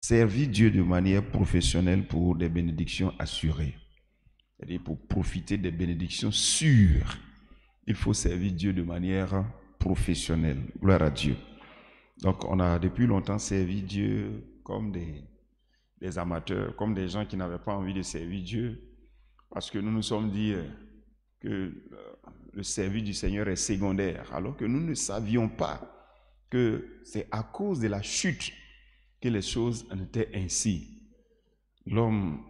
servir Dieu de manière professionnelle pour des bénédictions assurées. C'est-à-dire pour profiter des bénédictions sûres. Il faut servir Dieu de manière professionnelle. Gloire à Dieu. Donc on a depuis longtemps servi Dieu comme des amateurs, comme des gens qui n'avaient pas envie de servir Dieu, parce que nous nous sommes dit que le service du Seigneur est secondaire, alors que nous ne savions pas que c'est à cause de la chute que les choses en étaient ainsi. L'homme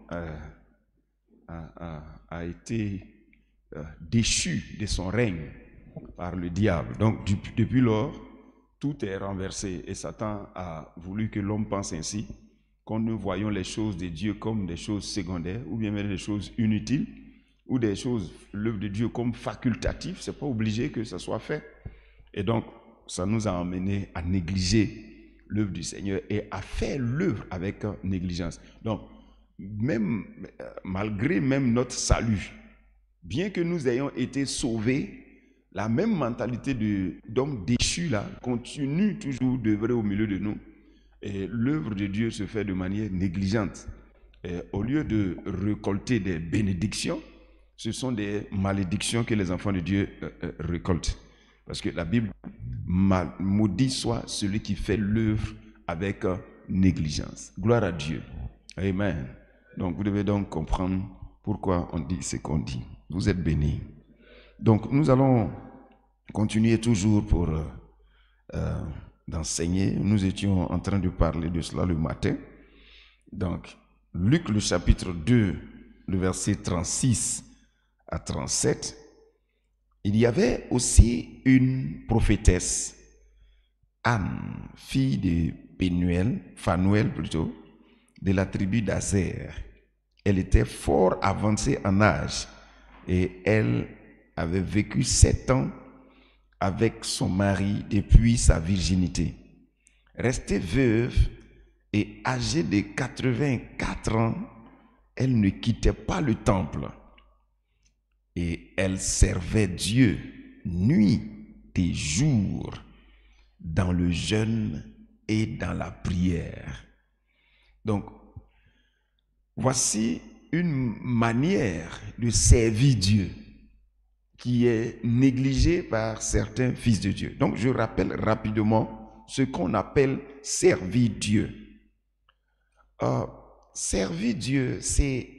a été déchu de son règne par le diable. Donc depuis lors, tout est renversé et Satan a voulu que l'homme pense ainsi, qu'on ne voyons les choses de Dieu comme des choses secondaires ou bien même des choses inutiles ou des choses, l'œuvre de Dieu comme facultative. C'est pas obligé que ça soit fait. Et donc, ça nous a amené à négliger l'œuvre du Seigneur et à faire l'œuvre avec négligence. Donc, même malgré même notre salut, bien que nous ayons été sauvés, la même mentalité d'homme déchu là continue toujours d'œuvrer au milieu de nous. Et l'œuvre de Dieu se fait de manière négligente. Et au lieu de récolter des bénédictions, ce sont des malédictions que les enfants de Dieu récoltent. Parce que la Bible maudit soit celui qui fait l'œuvre avec négligence. Gloire à Dieu. Amen. Donc vous devez donc comprendre pourquoi on dit ce qu'on dit. Vous êtes bénis. Donc nous allons continuer toujours pour d'enseigner. Nous étions en train de parler de cela le matin. Donc Luc le chapitre 2, le verset 36 à 37. Il y avait aussi une prophétesse, Anne, fille de Phanuel plutôt, de la tribu d'Aser. Elle était fort avancée en âge et elle avait vécu 7 ans avec son mari depuis sa virginité. Restée veuve et âgée de 84 ans, elle ne quittait pas le temple. Et elle servait Dieu nuit et jour dans le jeûne et dans la prière. Donc, voici une manière de servir Dieu qui est négligée par certains fils de Dieu. Donc, je rappelle rapidement ce qu'on appelle servir Dieu. Servir Dieu, c'est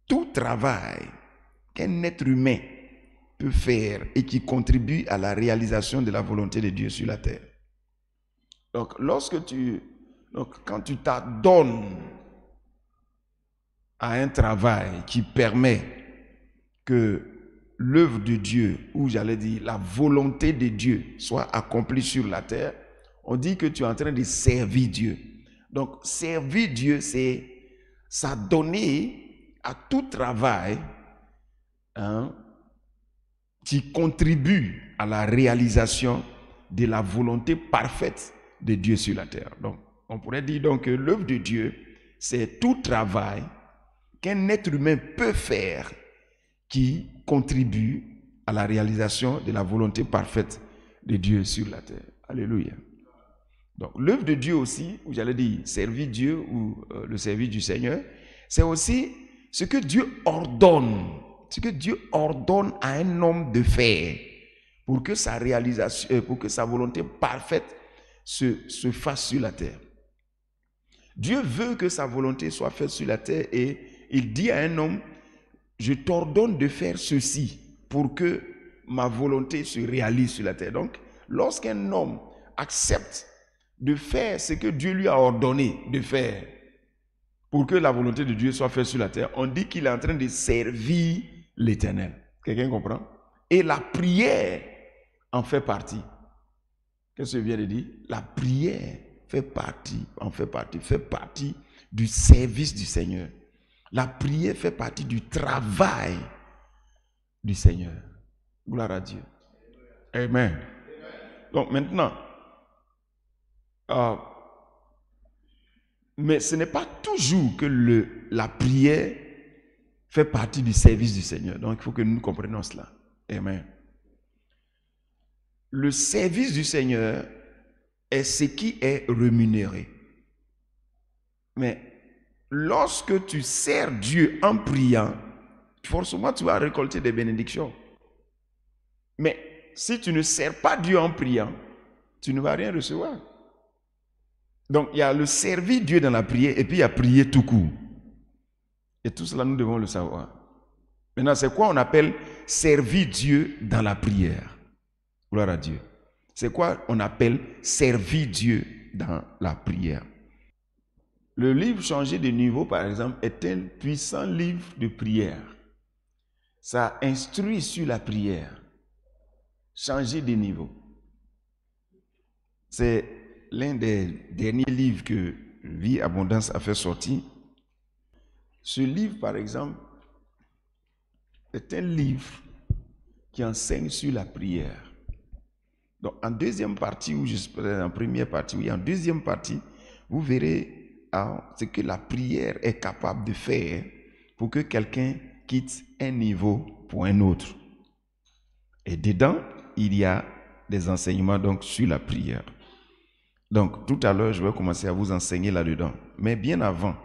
tout travail qu'un être humain peut faire et qui contribue à la réalisation de la volonté de Dieu sur la terre. Donc, quand tu t'adonnes à un travail qui permet que l'œuvre de Dieu, ou j'allais dire la volonté de Dieu, soit accomplie sur la terre, on dit que tu es en train de servir Dieu. Donc, servir Dieu, c'est s'adonner à tout travail qui contribue à la réalisation de la volonté parfaite de Dieu sur la terre. Donc, on pourrait dire donc que l'œuvre de Dieu, c'est tout travail qu'un être humain peut faire qui contribue à la réalisation de la volonté parfaite de Dieu sur la terre. Alléluia. Donc, l'œuvre de Dieu aussi, ou j'allais dire servir Dieu ou le service du Seigneur, c'est aussi ce que Dieu ordonne, à un homme de faire pour que sa réalisation, pour que sa volonté parfaite se fasse sur la terre. Dieu veut que sa volonté soit faite sur la terre et il dit à un homme, je t'ordonne de faire ceci pour que ma volonté se réalise sur la terre. Donc, lorsqu'un homme accepte de faire ce que Dieu lui a ordonné de faire pour que la volonté de Dieu soit faite sur la terre, on dit qu'il est en train de servir l'Éternel. Quelqu'un comprend? Et la prière en fait partie. Qu'est-ce que je viens de dire? La prière fait partie du service du Seigneur. La prière fait partie du travail du Seigneur. Gloire à Dieu. Amen. Donc maintenant, mais ce n'est pas toujours que la prière fait partie du service du Seigneur. Donc il faut que nous comprenions cela. Amen. Le service du Seigneur est ce qui est rémunéré. Mais lorsque tu sers Dieu en priant, forcément tu vas récolter des bénédictions. Mais si tu ne sers pas Dieu en priant, tu ne vas rien recevoir. Donc il y a le servir Dieu dans la prière et puis il y a prier tout court. Et tout cela nous devons le savoir. Maintenant, c'est quoi on appelle servir Dieu dans la prière? Gloire à Dieu. C'est quoi on appelle servir Dieu dans la prière? Le livre Changer de niveau, par exemple, est un puissant livre de prière. Ça instruit sur la prière. Changer de niveau. C'est l'un des derniers livres que Vie Abondance a fait sortir. Ce livre, par exemple, est un livre qui enseigne sur la prière. Donc, en deuxième partie, ou en première partie, oui, en deuxième partie, vous verrez ce que la prière est capable de faire pour que quelqu'un quitte un niveau pour un autre. Et dedans, il y a des enseignements donc sur la prière. Donc, tout à l'heure, je vais commencer à vous enseigner là-dedans. Mais bien avant,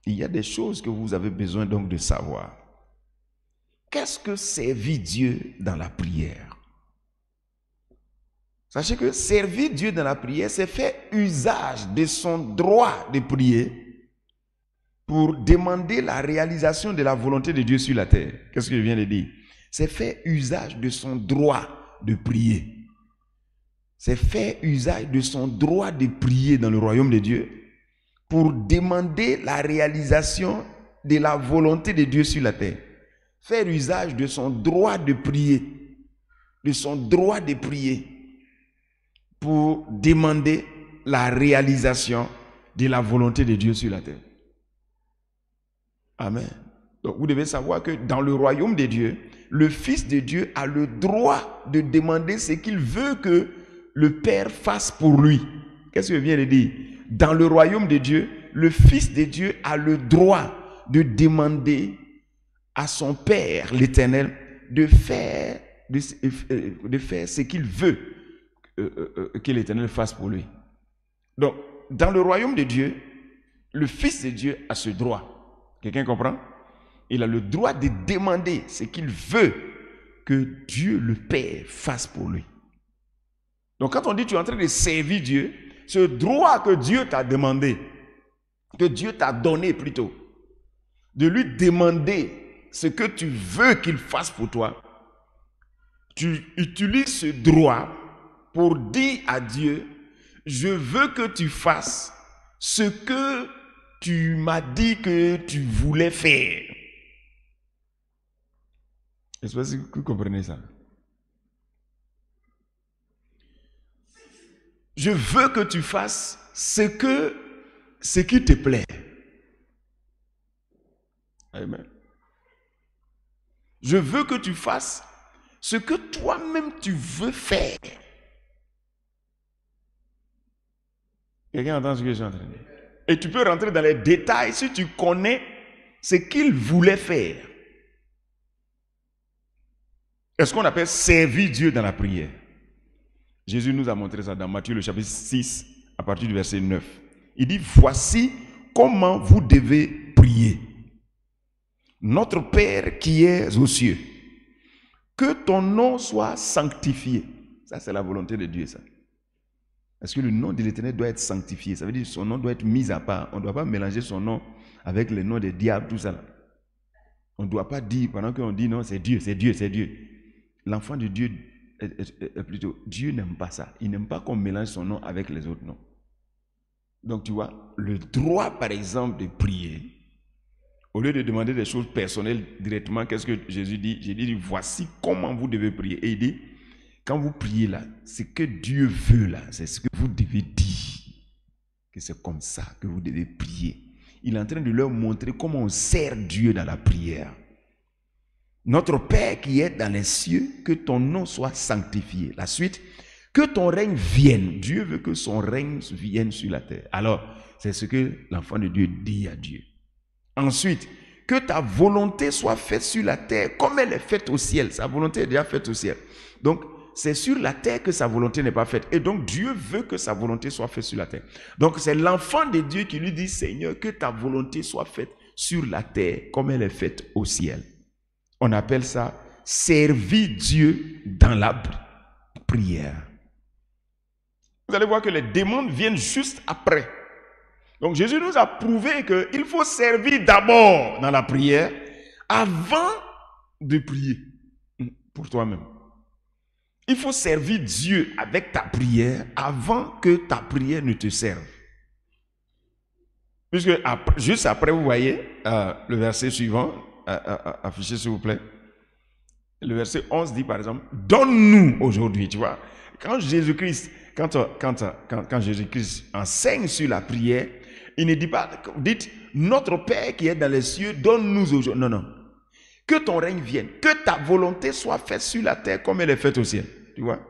il y a des choses que vous avez besoin donc de savoir. Qu'est-ce que servir Dieu dans la prière? Sachez que servir Dieu dans la prière, c'est faire usage de son droit de prier pour demander la réalisation de la volonté de Dieu sur la terre. Qu'est-ce que je viens de dire? C'est faire usage de son droit de prier. C'est faire usage de son droit de prier dans le royaume de Dieu pour demander la réalisation de la volonté de Dieu sur la terre. Faire usage de son droit de prier, de son droit de prier pour demander la réalisation de la volonté de Dieu sur la terre. Amen. Donc vous devez savoir que dans le royaume de Dieu, le Fils de Dieu a le droit de demander ce qu'il veut que le Père fasse pour lui. Qu'est-ce que je viens de dire? Dans le royaume de Dieu, le Fils de Dieu a le droit de demander à son Père, l'Éternel, de faire ce qu'il veut que l'Éternel fasse pour lui. Donc, dans le royaume de Dieu, le Fils de Dieu a ce droit. Quelqu'un comprend? Il a le droit de demander ce qu'il veut que Dieu, le Père, fasse pour lui. Donc, quand on dit tu es en train de servir Dieu, ce droit que Dieu t'a demandé, que Dieu t'a donné plutôt, de lui demander ce que tu veux qu'il fasse pour toi, tu utilises ce droit pour dire à Dieu, je veux que tu fasses ce que tu m'as dit que tu voulais faire. J'espère que vous comprenez ça. Je veux que tu fasses ce qui te plaît. Amen. Je veux que tu fasses ce que toi-même tu veux faire. Quelqu'un entend ce que je suis en train de dire? Et tu peux rentrer dans les détails si tu connais ce qu'il voulait faire. Est-ce qu'on appelle servir Dieu dans la prière? Jésus nous a montré ça dans Matthieu le chapitre 6 à partir du verset 9. Il dit, voici comment vous devez prier. Notre Père qui es aux cieux, que ton nom soit sanctifié. Ça, c'est la volonté de Dieu, ça. Parce que le nom de l'Éternel doit être sanctifié. Ça veut dire que son nom doit être mis à part. On ne doit pas mélanger son nom avec le nom des diables, tout ça. On ne doit pas dire, pendant qu'on dit non, c'est Dieu, c'est Dieu, c'est Dieu. L'enfant de Dieu, plutôt, Dieu n'aime pas ça. Il n'aime pas qu'on mélange son nom avec les autres noms. Donc tu vois, le droit par exemple de prier, au lieu de demander des choses personnelles directement, qu'est-ce que Jésus dit? Jésus dit, voici comment vous devez prier. Et il dit, quand vous priez là, ce que Dieu veut là, c'est ce que vous devez dire. Que c'est comme ça que vous devez prier. Il est en train de leur montrer comment on sert Dieu dans la prière. Notre Père qui est dans les cieux, que ton nom soit sanctifié. La suite, que ton règne vienne. Dieu veut que son règne vienne sur la terre. Alors, c'est ce que l'enfant de Dieu dit à Dieu. Ensuite, que ta volonté soit faite sur la terre comme elle est faite au ciel. Sa volonté est déjà faite au ciel. Donc, c'est sur la terre que sa volonté n'est pas faite. Et donc, Dieu veut que sa volonté soit faite sur la terre. Donc, c'est l'enfant de Dieu qui lui dit, Seigneur, que ta volonté soit faite sur la terre comme elle est faite au ciel. On appelle ça servir Dieu dans la prière. Vous allez voir que les demandes viennent juste après. Donc, Jésus nous a prouvé qu'il faut servir d'abord dans la prière avant de prier pour toi-même. Il faut servir Dieu avec ta prière avant que ta prière ne te serve. Puisque juste après, vous voyez le verset suivant, affiché s'il vous plaît. Le verset 11 dit par exemple, donne-nous aujourd'hui, tu vois. Quand Jésus-Christ enseigne sur la prière, il ne dit pas, dites, notre Père qui est dans les cieux, donne-nous aujourd'hui. Non, non. Que ton règne vienne, que ta volonté soit faite sur la terre comme elle est faite au ciel. Tu vois?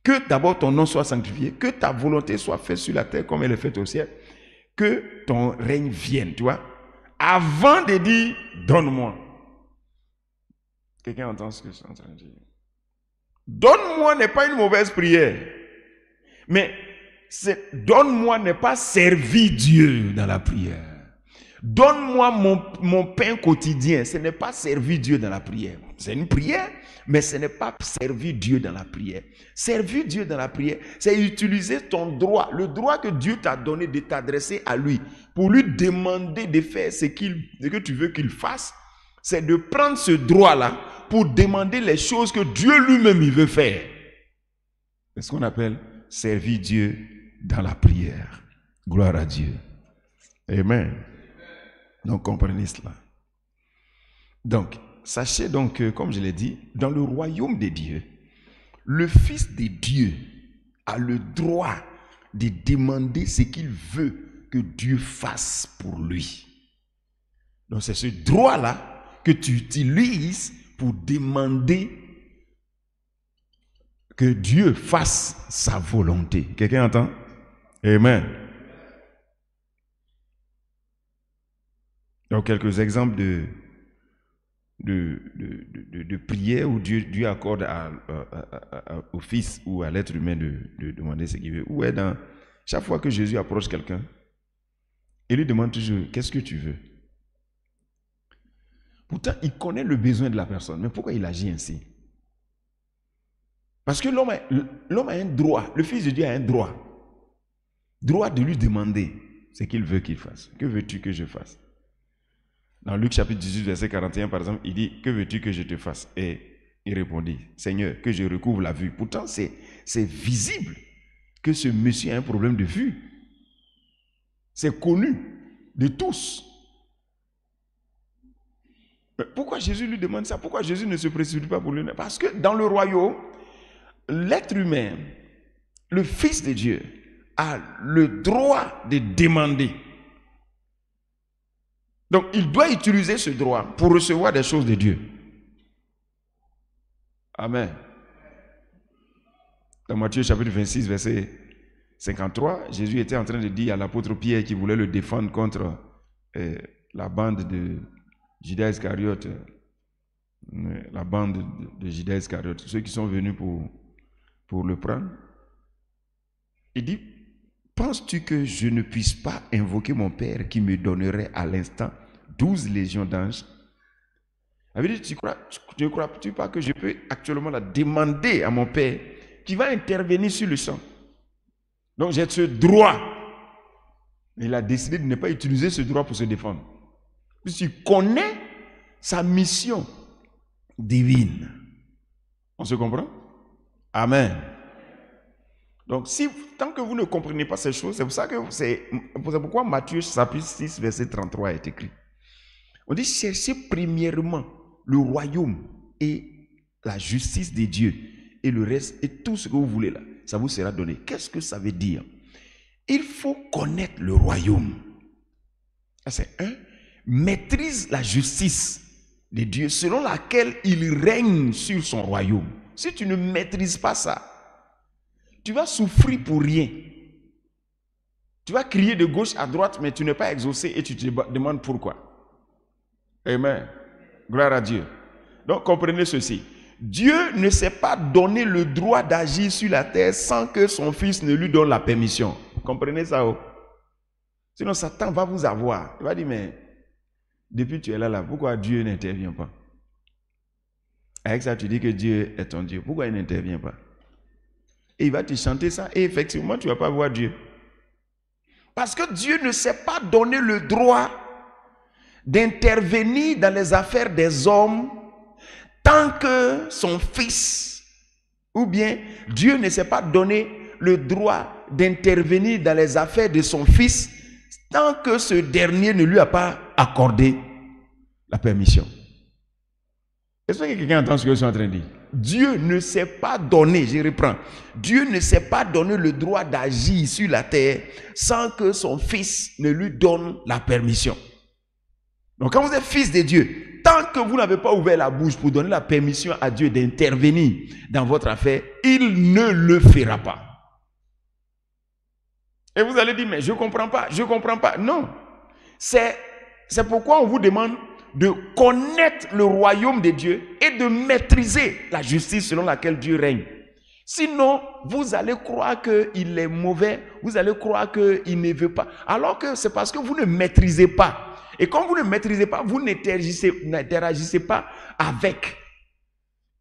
Que d'abord ton nom soit sanctifié, que ta volonté soit faite sur la terre comme elle est faite au ciel, que ton règne vienne, tu vois? Avant de dire, donne-moi. Quelqu'un entend ce que je suis en train de dire? Donne-moi n'est pas une mauvaise prière, mais donne-moi n'est pas servir Dieu dans la prière. Donne-moi mon pain quotidien. Ce n'est pas servir Dieu dans la prière. C'est une prière, mais ce n'est pas servir Dieu dans la prière. Servir Dieu dans la prière, c'est utiliser ton droit, le droit que Dieu t'a donné de t'adresser à lui, pour lui demander de faire ce que tu veux qu'il fasse. C'est de prendre ce droit-là pour demander les choses que Dieu lui-même il veut faire. C'est ce qu'on appelle servir Dieu dans la prière. Gloire à Dieu. Amen. Donc, comprenez cela. Donc, sachez donc que, comme je l'ai dit, dans le royaume de Dieu, le Fils de Dieu a le droit de demander ce qu'il veut que Dieu fasse pour lui. Donc, c'est ce droit-là que tu utilises pour demander que Dieu fasse sa volonté. Quelqu'un entend? Amen. Donc, quelques exemples de prière où Dieu accorde au Fils ou à l'être humain de demander ce qu'il veut. Ou est dans chaque fois que Jésus approche quelqu'un, il lui demande toujours, qu'est-ce que tu veux? Pourtant, il connaît le besoin de la personne. Mais pourquoi il agit ainsi? Parce que l'homme a un droit, le Fils de Dieu a un droit. Droit de lui demander ce qu'il veut qu'il fasse. Que veux-tu que je fasse? Dans Luc chapitre 18, verset 41, par exemple, il dit, que veux-tu que je te fasse? Et il répondit, Seigneur, que je recouvre la vue. Pourtant, c'est visible que ce monsieur a un problème de vue. C'est connu de tous. Mais pourquoi Jésus lui demande ça? Pourquoi Jésus ne se précipite pas pour lui? Parce que dans le royaume, l'être humain, le Fils de Dieu, a le droit de demander. Donc, il doit utiliser ce droit pour recevoir des choses de Dieu. Amen. Dans Matthieu chapitre 26, verset 53, Jésus était en train de dire à l'apôtre Pierre qui voulait le défendre contre la bande de Judas Iscariote, la bande de Judas Iscariote, ceux qui sont venus pour le prendre. Il dit, penses-tu que je ne puisse pas invoquer mon Père qui me donnerait à l'instant 12 légions d'anges? Tu ne crois-tu pas que je peux actuellement la demander à mon Père qui va intervenir sur le champ? Donc j'ai ce droit. Il a décidé de ne pas utiliser ce droit pour se défendre. Puisqu'il connaît sa mission divine. On se comprend? Amen. Donc, tant que vous ne comprenez pas ces choses, c'est pourquoi Matthieu chapitre 6, verset 33 est écrit. On dit, cherchez premièrement le royaume et la justice de Dieu, et le reste, et tout ce que vous voulez là, ça vous sera donné. Qu'est-ce que ça veut dire? Il faut connaître le royaume. C'est maîtrise la justice de Dieu, selon laquelle il règne sur son royaume. Si tu ne maîtrises pas ça, tu vas souffrir pour rien. Tu vas crier de gauche à droite, mais tu n'es pas exaucé et tu te demandes pourquoi. Amen. Gloire à Dieu. Donc, comprenez ceci. Dieu ne s'est pas donné le droit d'agir sur la terre sans que son fils ne lui donne la permission. Comprenez ça? Oh? Sinon, Satan va vous avoir. Il va dire, mais depuis que tu es là, pourquoi Dieu n'intervient pas? Avec ça, tu dis que Dieu est ton Dieu. Pourquoi il n'intervient pas? Et il va te chanter ça et effectivement, tu ne vas pas voir Dieu. Parce que Dieu ne s'est pas donné le droit d'intervenir dans les affaires des hommes tant que son fils, ou bien Dieu ne s'est pas donné le droit d'intervenir dans les affaires de son fils tant que ce dernier ne lui a pas accordé la permission. Est-ce que quelqu'un entend ce que je suis en train de dire? Dieu ne s'est pas donné, je reprends, Dieu ne s'est pas donné le droit d'agir sur la terre sans que son fils ne lui donne la permission. Donc quand vous êtes fils de Dieu, tant que vous n'avez pas ouvert la bouche pour donner la permission à Dieu d'intervenir dans votre affaire, il ne le fera pas. Et vous allez dire, mais je ne comprends pas, je ne comprends pas. Non, c'est pourquoi on vous demande de connaître le royaume de Dieu et de maîtriser la justice selon laquelle Dieu règne. Sinon, vous allez croire qu'il est mauvais, vous allez croire qu'il ne veut pas. Alors que c'est parce que vous ne maîtrisez pas. Et comme vous ne maîtrisez pas, vous n'interagissez pas avec.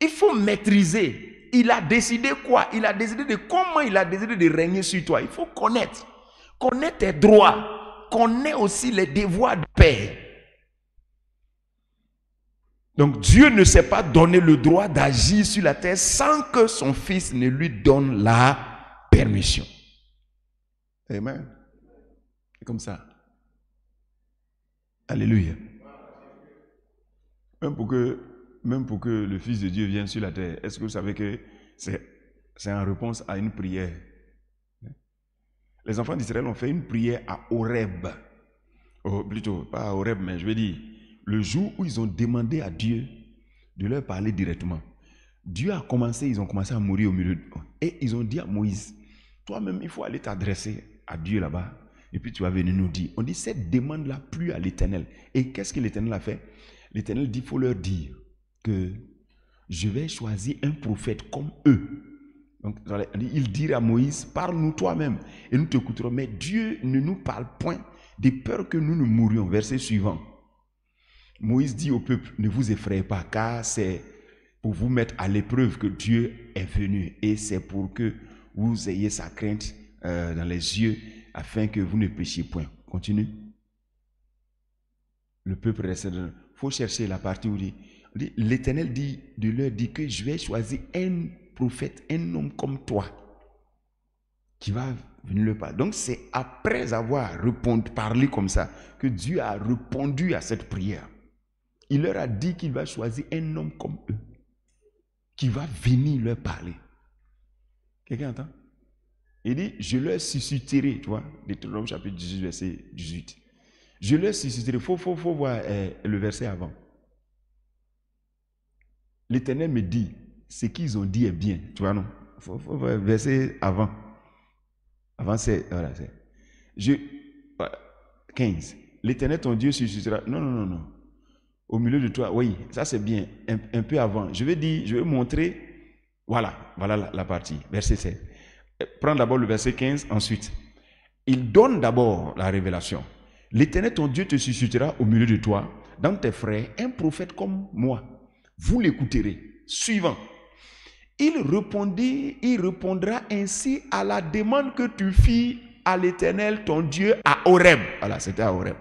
Il faut maîtriser. Il a décidé quoi? Il a décidé de comment il a décidé de régner sur toi. Il faut connaître. Connaître tes droits. Connaître aussi les devoirs de père. Donc Dieu ne s'est pas donné le droit d'agir sur la terre sans que son fils ne lui donne la permission. Amen. C'est comme ça. Alléluia. Même pour que le Fils de Dieu vienne sur la terre, est-ce que vous savez que c'est en réponse à une prière? Les enfants d'Israël ont fait une prière à Horeb. Plutôt, pas à Horeb, mais je veux dire, le jour où ils ont demandé à Dieu de leur parler directement. Ils ont commencé à mourir au milieu d'eux. Et ils ont dit à Moïse, toi-même, il faut aller t'adresser à Dieu là-bas. Et puis tu vas venir nous dire. On dit, cette demande-là plut à l'Éternel. Et qu'est-ce que l'Éternel a fait? L'Éternel dit, il faut leur dire que je vais choisir un prophète comme eux. Donc, il dit à Moïse, parle-nous toi-même et nous t'écouterons. Mais Dieu ne nous parle point de peur que nous ne mourions. Verset suivant. Moïse dit au peuple, ne vous effrayez pas, car c'est pour vous mettre à l'épreuve que Dieu est venu. Et c'est pour que vous ayez sa crainte dans les yeux, afin que vous ne péchiez point. Continue. Le peuple reste dedans. Il faut chercher la partie où l'Éternel dit, de leur dit que je vais choisir un prophète, un homme comme toi, qui va venir le parler. Donc c'est après avoir parlé comme ça que Dieu a répondu à cette prière. Il leur a dit qu'il va choisir un homme comme eux, qui va venir leur parler. Quelqu'un entend? Il dit, je leur susciterai, tu vois, Deutéronome chapitre 18, verset 18. Je leur susciterai, il faut voir le verset avant. L'Éternel me dit, ce qu'ils ont dit est bien, tu vois, non? Il faut voir le verset avant. Avant, c'est, voilà, c'est. 15. L'Éternel, ton Dieu, suscitera. Non. Au milieu de toi, oui, ça c'est bien, un peu avant. Je vais montrer, voilà la partie, verset 7. Prends d'abord le verset 15, ensuite. Il donne d'abord la révélation. L'Éternel, ton Dieu, te suscitera au milieu de toi, dans tes frères, un prophète comme moi. Vous l'écouterez. Suivant. Il répondra ainsi à la demande que tu fis à l'Éternel, ton Dieu, à Horeb. Voilà, c'était à Horeb.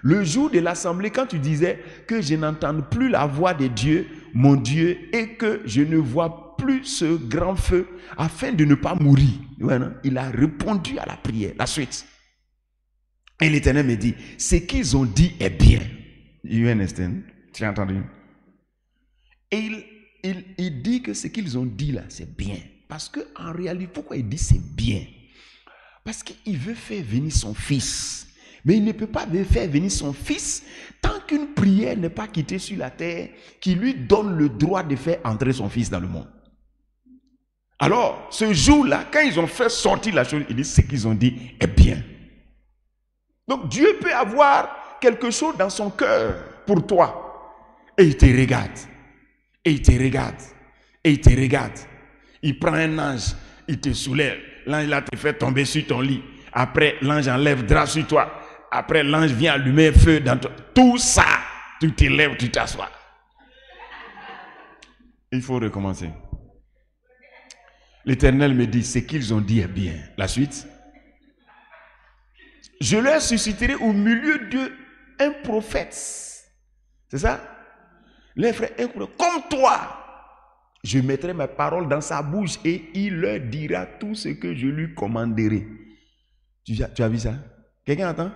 Le jour de l'assemblée, quand tu disais que je n'entends plus la voix de Dieu, mon Dieu, et que je ne vois plus ce grand feu, afin de ne pas mourir. Voilà. Il a répondu à la prière. La suite. Et l'Éternel me dit, ce qu'ils ont dit est bien. You understand? Tu as entendu? Et il dit que ce qu'ils ont dit là, c'est bien. Parce qu'en réalité, pourquoi il dit c'est bien? Parce qu'il veut faire venir son fils. Mais il ne peut pas faire venir son fils tant qu'une prière n'est pas quittée sur la terre qui lui donne le droit de faire entrer son fils dans le monde. Alors, ce jour-là, quand ils ont fait sortir la chose, il dit ce qu'ils ont dit est bien. Donc, Dieu peut avoir quelque chose dans son cœur pour toi. Et il te regarde. Et il te regarde. et il te regarde. Il prend un ange, il te soulève. L'ange là te fait tomber sur ton lit. Après, l'ange enlève drap sur toi. Après, l'ange vient allumer un feu dans toi. Tout ça, tu te lèves, tu t'assois. Il faut recommencer. L'Éternel me dit, ce qu'ils ont dit est bien. La suite. Je leur susciterai au milieu d'eux un prophète. C'est ça? Les frères, un prophète comme toi. Je mettrai mes paroles dans sa bouche et il leur dira tout ce que je lui commanderai. Tu as vu ça? Quelqu'un entend?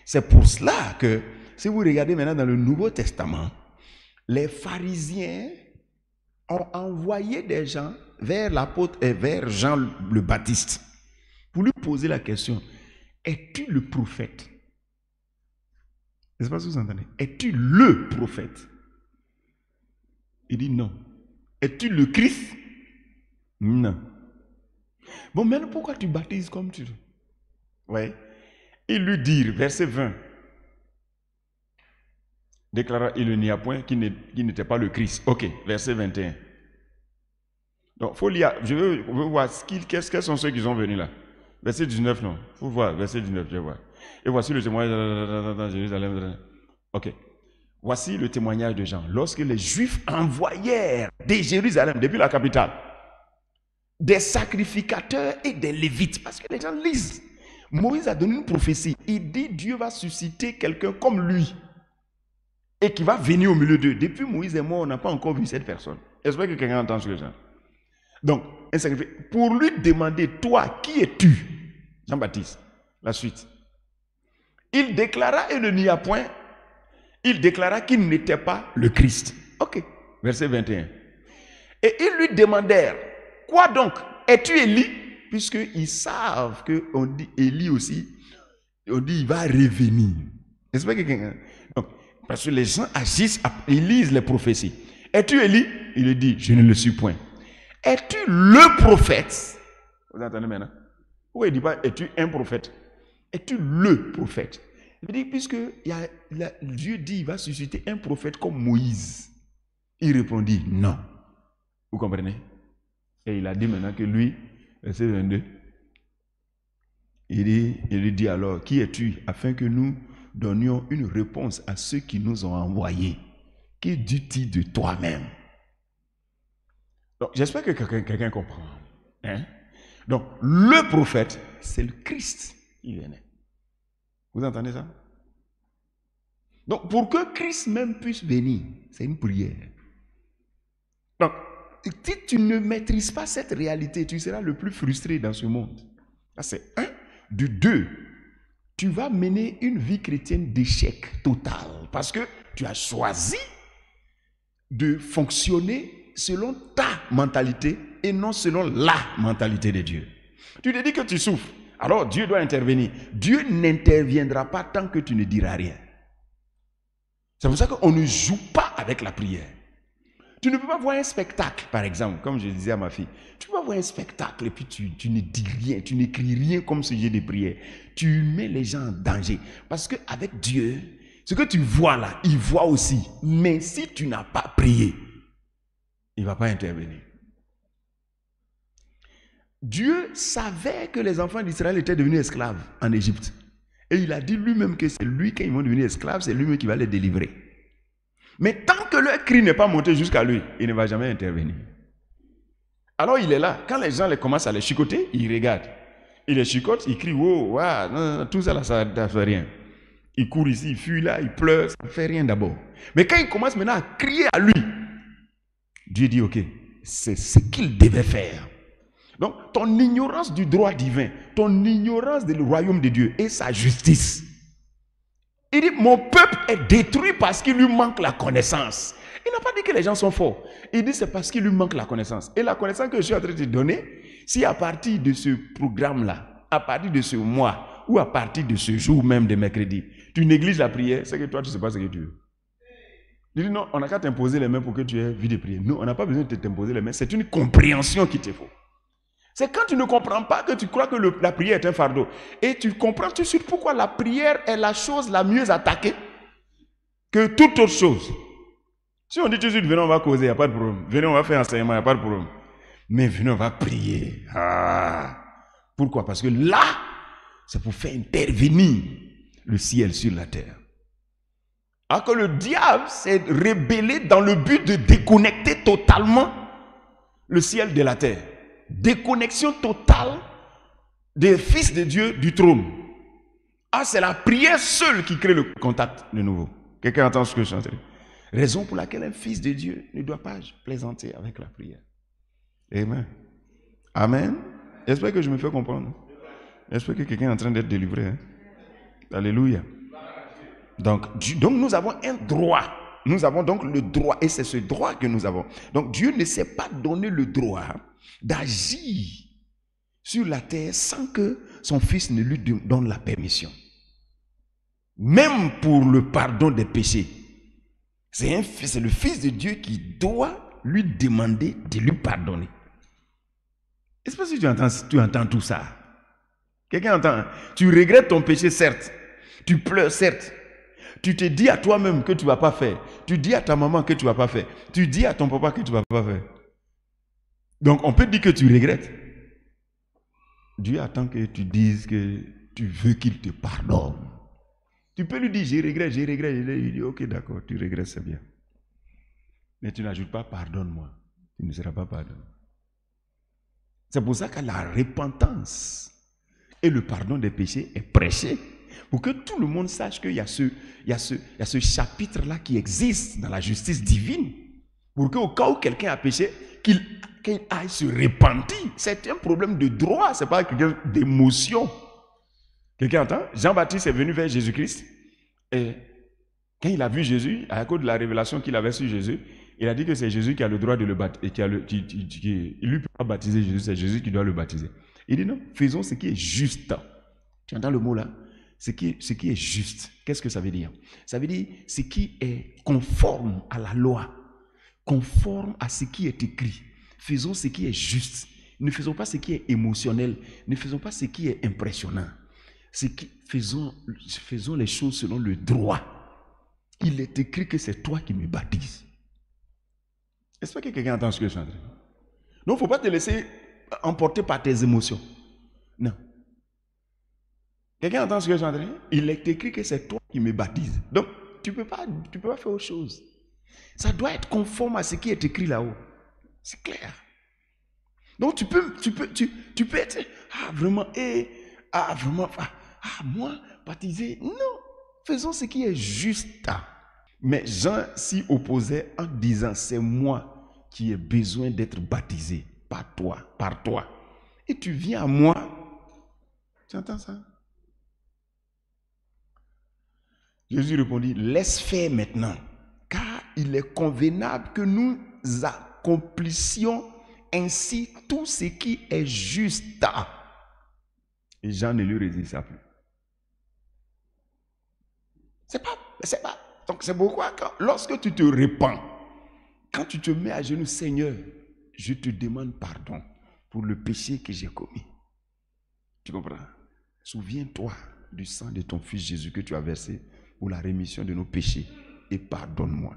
C'est pour cela que, si vous regardez maintenant dans le Nouveau Testament, les pharisiens ont envoyé des gens vers l'apôtre et vers Jean le Baptiste pour lui poser la question, es-tu le prophète? Je ne sais pas si vous entendez. Es-tu le prophète? Il dit non. Es-tu le Christ? Non. Bon, maintenant pourquoi tu baptises comme tu veux? Oui. Il lui dit, verset 20, déclara, il n'y a point qui n'était pas le Christ. Ok, verset 21. Donc, faut lire, je veux voir quels sont ceux qui sont venus là. Verset 19, non. Il faut voir, verset 19, je vais voir. Et voici le témoignage de Jérusalem. Ok. Voici le témoignage de Jean. Lorsque les Juifs envoyèrent de Jérusalem, depuis la capitale, des sacrificateurs et des Lévites, parce que les gens lisent. Moïse a donné une prophétie. Il dit Dieu va susciter quelqu'un comme lui et qui va venir au milieu d'eux. Depuis Moïse et moi, on n'a pas encore vu cette personne. J'espère que quelqu'un entend ce que j'ai. Donc, un sacrificateur, pour lui demander, toi, qui es-tu? Jean-Baptiste. La suite. Il déclara et ne nia point. Il déclara qu'il n'était pas le Christ. Ok. Verset 21. Et ils lui demandèrent, quoi donc? Es-tu Élie? Puisqu'ils savent qu'on dit Élie aussi, on dit il va revenir. N'est-ce pas quelqu'un? Donc, parce que les gens agissent, ils lisent les prophéties. Es-tu Élie? Il lui dit, je ne le suis point. Es-tu le prophète? Vous entendez maintenant? Pourquoi il ne dit pas, es-tu un prophète? Es-tu le prophète? Il dit, puisque Dieu dit, il va susciter un prophète comme Moïse. Il répondit, non. Vous comprenez? Et il a dit maintenant que lui, verset 22, il lui dit alors, qui es-tu, afin que nous donnions une réponse à ceux qui nous ont envoyés? Que dis-tu de toi-même? Donc, j'espère que quelqu'un comprend. Hein? Donc, le prophète, c'est le Christ. Il venait. Vous entendez ça? Donc, pour que Christ même puisse venir, c'est une prière. Donc, si tu ne maîtrises pas cette réalité, tu seras le plus frustré dans ce monde. Ça, c'est un. Du deux, tu vas mener une vie chrétienne d'échec total. Parce que tu as choisi de fonctionner selon ta mentalité et non selon la mentalité de Dieu. Tu te dis que tu souffres, alors Dieu doit intervenir. Dieu n'interviendra pas tant que tu ne diras rien. C'est pour ça qu'on ne joue pas avec la prière. Tu ne peux pas voir un spectacle, par exemple, comme je disais à ma fille. Tu peux pas voir un spectacle et puis tu ne dis rien, tu n'écris rien comme sujet de prière. Tu mets les gens en danger. Parce qu'avec Dieu, ce que tu vois là, il voit aussi. Mais si tu n'as pas prié, il ne va pas intervenir. Dieu savait que les enfants d'Israël étaient devenus esclaves en Égypte. Et il a dit lui-même que c'est lui, quand ils vont devenir esclaves, c'est lui-même qui va les délivrer. Mais tant que leur cri n'est pas monté jusqu'à lui, il ne va jamais intervenir. Alors il est là. Quand les gens commencent à les chicoter, il regarde. Il les chicote, il crie, oh, wow, non, tout ça là, ça ne fait rien. Il court ici, il fuit là, il pleure, ça ne fait rien d'abord. Mais quand il commence maintenant à crier à lui, Dieu dit, ok, c'est ce qu'il devait faire. Donc, ton ignorance du droit divin, ton ignorance du royaume de Dieu et sa justice. Il dit, mon peuple est détruit parce qu'il lui manque la connaissance. Il n'a pas dit que les gens sont forts. Il dit, c'est parce qu'il lui manque la connaissance. Et la connaissance que je suis en train de te donner, si à partir de ce programme-là, à partir de ce mois, ou à partir de ce jour même de mercredi, tu négliges la prière, c'est que toi, tu ne sais pas ce que tu veux. Il dit, non, on n'a qu'à t'imposer les mains pour que tu aies vie de prière. Non, on n'a pas besoin de t'imposer les mains. C'est une compréhension qui te faut. C'est quand tu ne comprends pas que tu crois que la prière est un fardeau. Et tu comprends tout de suite pourquoi la prière est la chose la mieux attaquée que toute autre chose. Si on dit tout de suite, venez, on va causer, il n'y a pas de problème. Venez, on va faire enseignement, il n'y a pas de problème. Mais venez, on va prier. Pourquoi? Parce que là, c'est pour faire intervenir le ciel sur la terre. Alors que le diable s'est rébellé dans le but de déconnecter totalement le ciel de la terre. Déconnexion totale des fils de Dieu du trône. C'est la prière seule qui crée le contact de nouveau. Quelqu'un entend ce que je suis en train de dire? Raison pour laquelle un fils de Dieu ne doit pas plaisanter avec la prière. Amen. Amen. J'espère que je me fais comprendre. J'espère que quelqu'un est en train d'être délivré. Hein? Alléluia. Donc nous avons un droit. Nous avons donc le droit, et c'est ce droit que nous avons. Donc Dieu ne s'est pas donné le droit d'agir sur la terre sans que son fils ne lui donne la permission. Même pour le pardon des péchés. C'est le fils de Dieu qui doit lui demander de lui pardonner. Est-ce que tu entends tout ça? Quelqu'un entend? Tu regrettes ton péché, certes. Tu pleures, certes. Tu te dis à toi-même que tu ne vas pas faire. Tu dis à ta maman que tu ne vas pas faire. Tu dis à ton papa que tu ne vas pas faire. Donc, on peut dire que tu regrettes. Dieu attend que tu dises que tu veux qu'il te pardonne. Tu peux lui dire, je regrette. Il dit, ok, d'accord, tu regrettes, c'est bien. Mais tu n'ajoutes pas, pardonne-moi. Tu ne seras pas pardonné. C'est pour ça que la repentance et le pardon des péchés est prêché. Pour que tout le monde sache qu'il y a ce chapitre-là qui existe dans la justice divine. Pour qu'au cas où quelqu'un a péché, qu'il aille se repentir. C'est un problème de droit, ce n'est pas quelque chose d'émotion. Quelqu'un entend? Jean-Baptiste est venu vers Jésus-Christ. Et quand il a vu Jésus, à cause de la révélation qu'il avait sur Jésus, il a dit que c'est Jésus qui a le droit de le baptiser. Il ne peut pas baptiser Jésus, c'est Jésus qui doit le baptiser. Il dit non, faisons ce qui est juste. Tu entends le mot là? Ce qui est juste. Qu'est-ce que ça veut dire? Ça veut dire ce qui est conforme à la loi, conforme à ce qui est écrit. Faisons ce qui est juste. Ne faisons pas ce qui est émotionnel. Ne faisons pas ce qui est impressionnant. Faisons les choses selon le droit. Il est écrit que c'est toi qui me baptises. Est-ce que quelqu'un entend ce que je suis en train de dire? Donc, il ne faut pas te laisser emporter par tes émotions. Non. Quelqu'un entend ce que je suis en train de dire? Il est écrit que c'est toi qui me baptises. Donc, tu ne peux pas faire autre chose. Ça doit être conforme à ce qui est écrit là-haut. C'est clair. Donc, tu peux être, vraiment, moi, baptisé. Non, faisons ce qui est juste. Mais Jean s'y opposait en disant, c'est moi qui ai besoin d'être baptisé par toi. Et tu viens à moi. Tu entends ça? Jésus répondit, laisse faire maintenant, car il est convenable que nous accomplissions ainsi tout ce qui est juste. Et Jean ne lui résista plus. Donc c'est pourquoi lorsque tu te répands, quand tu te mets à genoux, Seigneur, je te demande pardon pour le péché que j'ai commis. Tu comprends? Souviens-toi du sang de ton fils Jésus que tu as versé pour la rémission de nos péchés et pardonne-moi.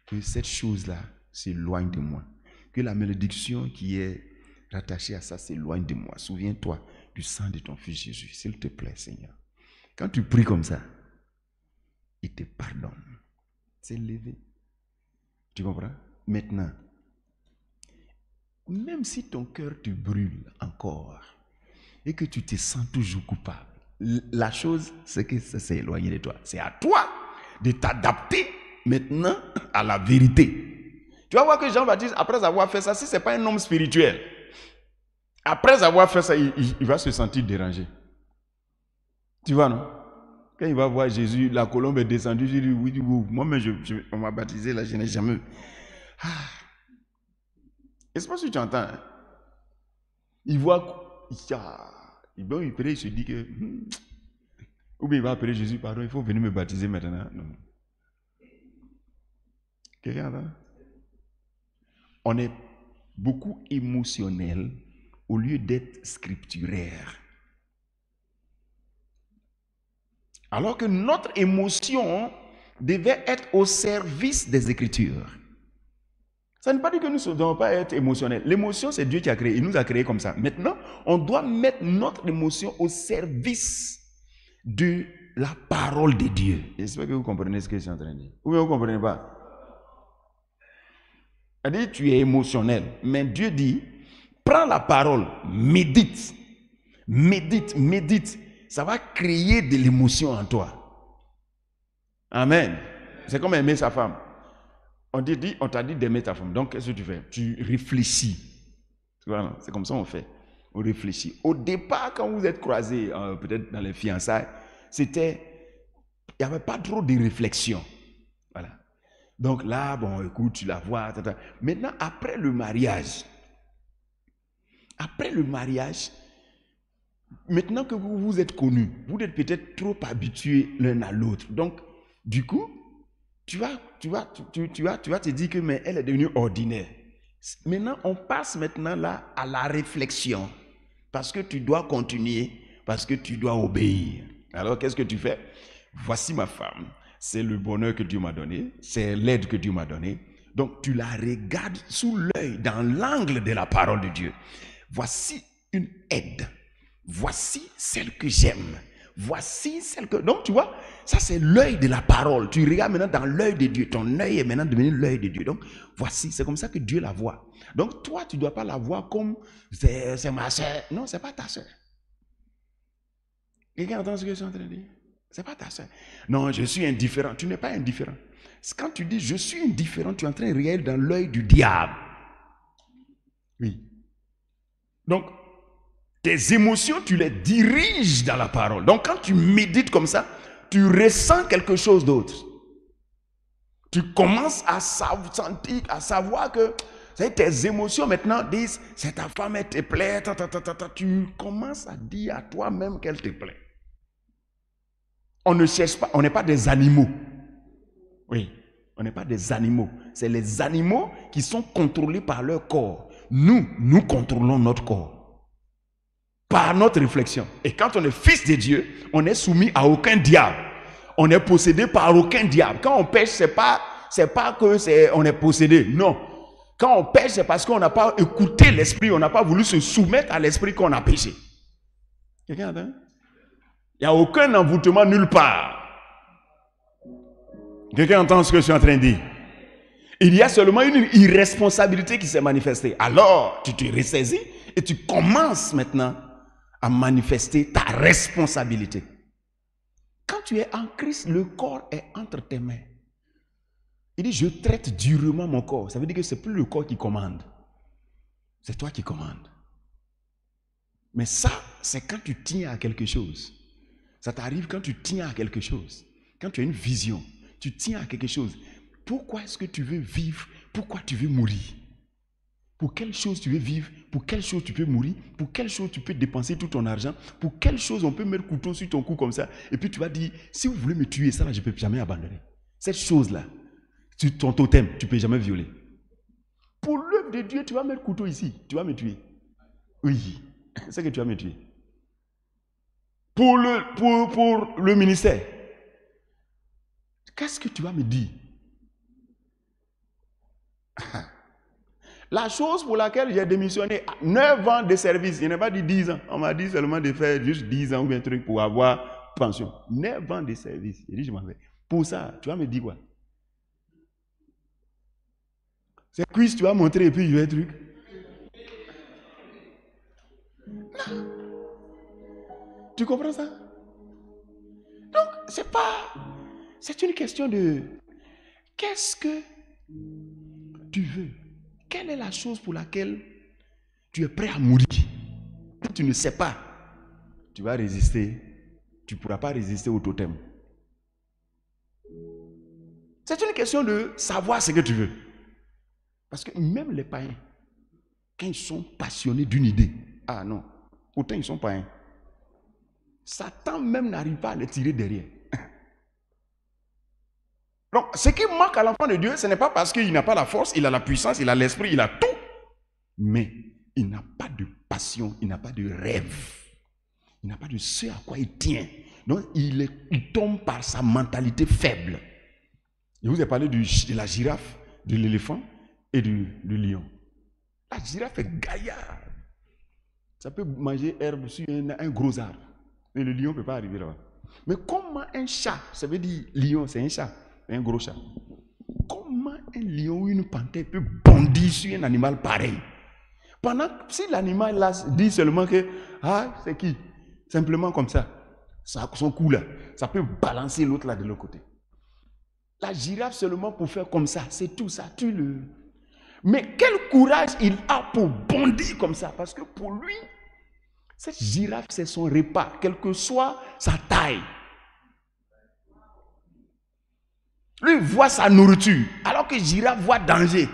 Que cette chose-là s'éloigne de moi. Que la malédiction qui est rattachée à ça s'éloigne de moi. Souviens-toi du sang de ton fils Jésus, s'il te plaît, Seigneur. Quand tu pries comme ça, il te pardonne. C'est levé. Tu comprends? Maintenant, même si ton cœur te brûle encore et que tu te sens toujours coupable, la chose, c'est que ça s'est éloigné de toi. C'est à toi de t'adapter maintenant à la vérité. Tu vas voir que Jean-Baptiste, après avoir fait ça, si ce n'est pas un homme spirituel, après avoir fait ça, il va se sentir dérangé. Tu vois, non? Quand il va voir Jésus, la colombe est descendue, il dit, oui, moi-même, on m'a baptisé, là, je n'ai jamais... Est-ce que tu entends? Hein? Il voit... il se dit que... ou bien il va appeler Jésus, pardon, il faut venir me baptiser maintenant. Non. Quelqu'un entend? On est beaucoup émotionnel au lieu d'être scripturaire. Alors que notre émotion devait être au service des Écritures. Ça ne veut pas dire que nous ne devons pas être émotionnels. L'émotion, c'est Dieu qui a créé. Il nous a créés comme ça. Maintenant, on doit mettre notre émotion au service de la parole de Dieu. J'espère que vous comprenez ce que je suis en train de dire. Ou bien vous ne comprenez pas? C'est-à-dire, tu es émotionnel. Mais Dieu dit, prends la parole, médite. Médite, médite. Ça va créer de l'émotion en toi. Amen. C'est comme aimer sa femme. On t'a dit d'aimer ta femme. Donc, qu'est-ce que tu fais? Tu réfléchis. Voilà, c'est comme ça qu'on fait. On réfléchit. Au départ, quand vous êtes croisés, peut-être dans les fiançailles, il n'y avait pas trop de réflexion. Voilà. Donc là, bon, écoute, tu la vois. Tata. Maintenant, après le mariage, maintenant que vous vous êtes connus, vous êtes peut-être trop habitués l'un à l'autre. Donc, du coup, tu vas te dire que mais elle est devenue ordinaire. Maintenant, on passe maintenant là à la réflexion. Parce que tu dois continuer, parce que tu dois obéir. Alors, qu'est-ce que tu fais? Voici ma femme. C'est le bonheur que Dieu m'a donné. C'est l'aide que Dieu m'a donnée. Donc, tu la regardes sous l'œil, dans l'angle de la parole de Dieu. Voici une aide. Voici celle que j'aime. Voici celle que... Donc, tu vois, ça c'est l'œil de la parole. Tu regardes maintenant dans l'œil de Dieu. Ton œil est maintenant devenu l'œil de Dieu. Donc, voici, c'est comme ça que Dieu la voit. Donc, toi, tu ne dois pas la voir comme c'est ma soeur. Non, ce n'est pas ta soeur. Quelqu'un entend ce que je suis en train de dire? Ce n'est pas ta soeur. Non, je suis indifférent. Tu n'es pas indifférent. Quand tu dis je suis indifférent, tu es en train de regarder dans l'œil du diable. Oui. Donc, tes émotions, tu les diriges dans la parole. Donc, quand tu médites comme ça, tu ressens quelque chose d'autre. Tu commences à sentir, à savoir que tes émotions maintenant disent, c'est ta femme, elle te plaît. Tu commences à dire à toi-même qu'elle te plaît. On ne cherche pas, on n'est pas des animaux. Oui, on n'est pas des animaux. C'est les animaux qui sont contrôlés par leur corps. Nous contrôlons notre corps. Par notre réflexion. Et quand on est fils de Dieu, on n'est soumis à aucun diable. On n'est possédé par aucun diable. Quand on pêche, c'est pas que on est possédé. Non. Quand on pêche, c'est parce qu'on n'a pas écouté l'esprit. On n'a pas voulu se soumettre à l'esprit qu'on a péché. Quelqu'un entend? Il n'y a aucun envoûtement nulle part. Quelqu'un entend ce que je suis en train de dire? Il y a seulement une irresponsabilité qui s'est manifestée. Alors, tu te ressaisis et tu commences maintenant à manifester ta responsabilité. Quand tu es en Christ, le corps est entre tes mains. Il dit, je traite durement mon corps. Ça veut dire que ce n'est plus le corps qui commande. C'est toi qui commandes. Mais ça, c'est quand tu tiens à quelque chose. Ça t'arrive quand tu tiens à quelque chose. Quand tu as une vision, tu tiens à quelque chose. Pourquoi est-ce que tu veux vivre? Pourquoi tu veux mourir? Pour quelle chose tu veux vivre? Pour quelle chose tu peux mourir? Pour quelle chose tu peux dépenser tout ton argent? Pour quelle chose on peut mettre le couteau sur ton cou comme ça? Et puis tu vas dire, si vous voulez me tuer, ça là, je ne peux jamais abandonner. Cette chose-là, ton totem, tu ne peux jamais violer. Pour l'œuvre de Dieu, tu vas mettre le couteau ici. Tu vas me tuer. Oui, c'est que tu vas me tuer. Pour le ministère, qu'est-ce que tu vas me dire? La chose pour laquelle j'ai démissionné, 9 ans de service, je n'ai pas dit 10 ans. On m'a dit seulement de faire juste 10 ans ou un truc pour avoir pension. 9 ans de service. J'ai dit, je m'en vais. Pour ça, tu vas me dire quoi? C'est cuisse, tu vas montrer et puis je vais un truc. Non. Tu comprends ça? Donc, c'est une question de qu'est-ce que tu veux? Quelle est la chose pour laquelle tu es prêt à mourir? Quand tu ne sais pas, tu vas résister. Tu ne pourras pas résister au totem. C'est une question de savoir ce que tu veux. Parce que même les païens, quand ils sont passionnés d'une idée, ah non, autant ils sont païens. Satan même n'arrive pas à les tirer derrière. Donc, ce qui manque à l'enfant de Dieu, ce n'est pas parce qu'il n'a pas la force, il a la puissance, il a l'esprit, il a tout. Mais il n'a pas de passion, il n'a pas de rêve. Il n'a pas de ce à quoi il tient. Donc, il tombe par sa mentalité faible. Je vous ai parlé de la girafe, de l'éléphant et du lion. La girafe est gaillarde. Ça peut manger herbe sur un gros arbre. Mais le lion ne peut pas arriver là-bas. Mais comment un chat, ça veut dire lion, c'est un chat, un gros chat. Comment un lion ou une panthère peut bondir sur un animal pareil? Pendant que si l'animal là dit seulement que c'est qui? Simplement comme ça, son cou là, ça peut balancer l'autre là de l'autre côté. La girafe seulement pour faire comme ça, c'est tout ça, tue-le. Mais quel courage il a pour bondir comme ça, parce que pour lui, cette girafe c'est son repas, quelle que soit sa taille. Lui voit sa nourriture, alors que la girafe voit danger.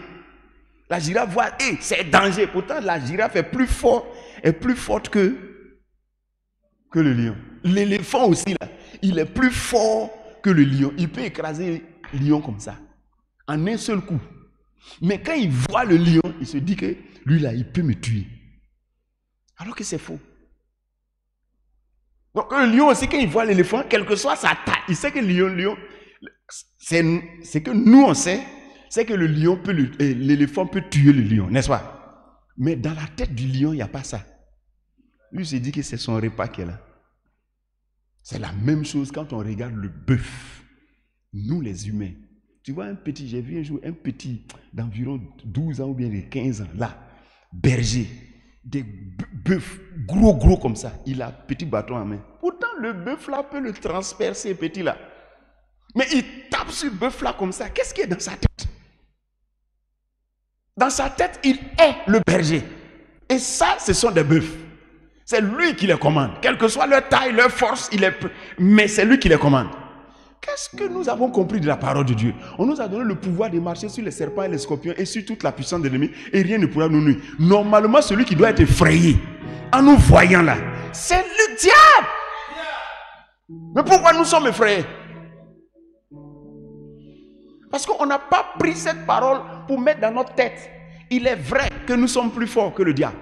La girafe voit, c'est danger. Pourtant, la girafe est plus forte que le lion. L'éléphant aussi, là, il est plus fort que le lion. Il peut écraser le lion comme ça, en un seul coup. Mais quand il voit le lion, il se dit que lui, là, il peut me tuer. Alors que c'est faux. Donc, le lion aussi, quand il voit l'éléphant, quelle que soit sa taille, il sait que le lion, c'est que nous, on sait, c'est que l'éléphant peut tuer le lion, n'est-ce pas? Mais dans la tête du lion, il n'y a pas ça. Lui, il se dit que c'est son repas qui est là. C'est la même chose quand on regarde le bœuf. Nous, les humains. Tu vois un petit, j'ai vu un jour un petit d'environ 12 ans ou bien de 15 ans, là, berger, des bœufs gros comme ça. Il a un petit bâton en main. Pourtant, le bœuf là peut le transpercer, petit là. Mais il tape sur le bœuf là comme ça. Qu'est-ce qui est dans sa tête? Dans sa tête, il est le berger. Et ça, ce sont des bœufs. C'est lui qui les commande. Quelle que soit leur taille, leur force, mais c'est lui qui les commande. Qu'est-ce que nous avons compris de la parole de Dieu? On nous a donné le pouvoir de marcher sur les serpents et les scorpions et sur toute la puissance de l'ennemi et rien ne pourra nous nuire. Normalement, celui qui doit être effrayé en nous voyant là, c'est le diable. Mais pourquoi nous sommes effrayés? Parce qu'on n'a pas pris cette parole pour mettre dans notre tête. Il est vrai que nous sommes plus forts que le diable.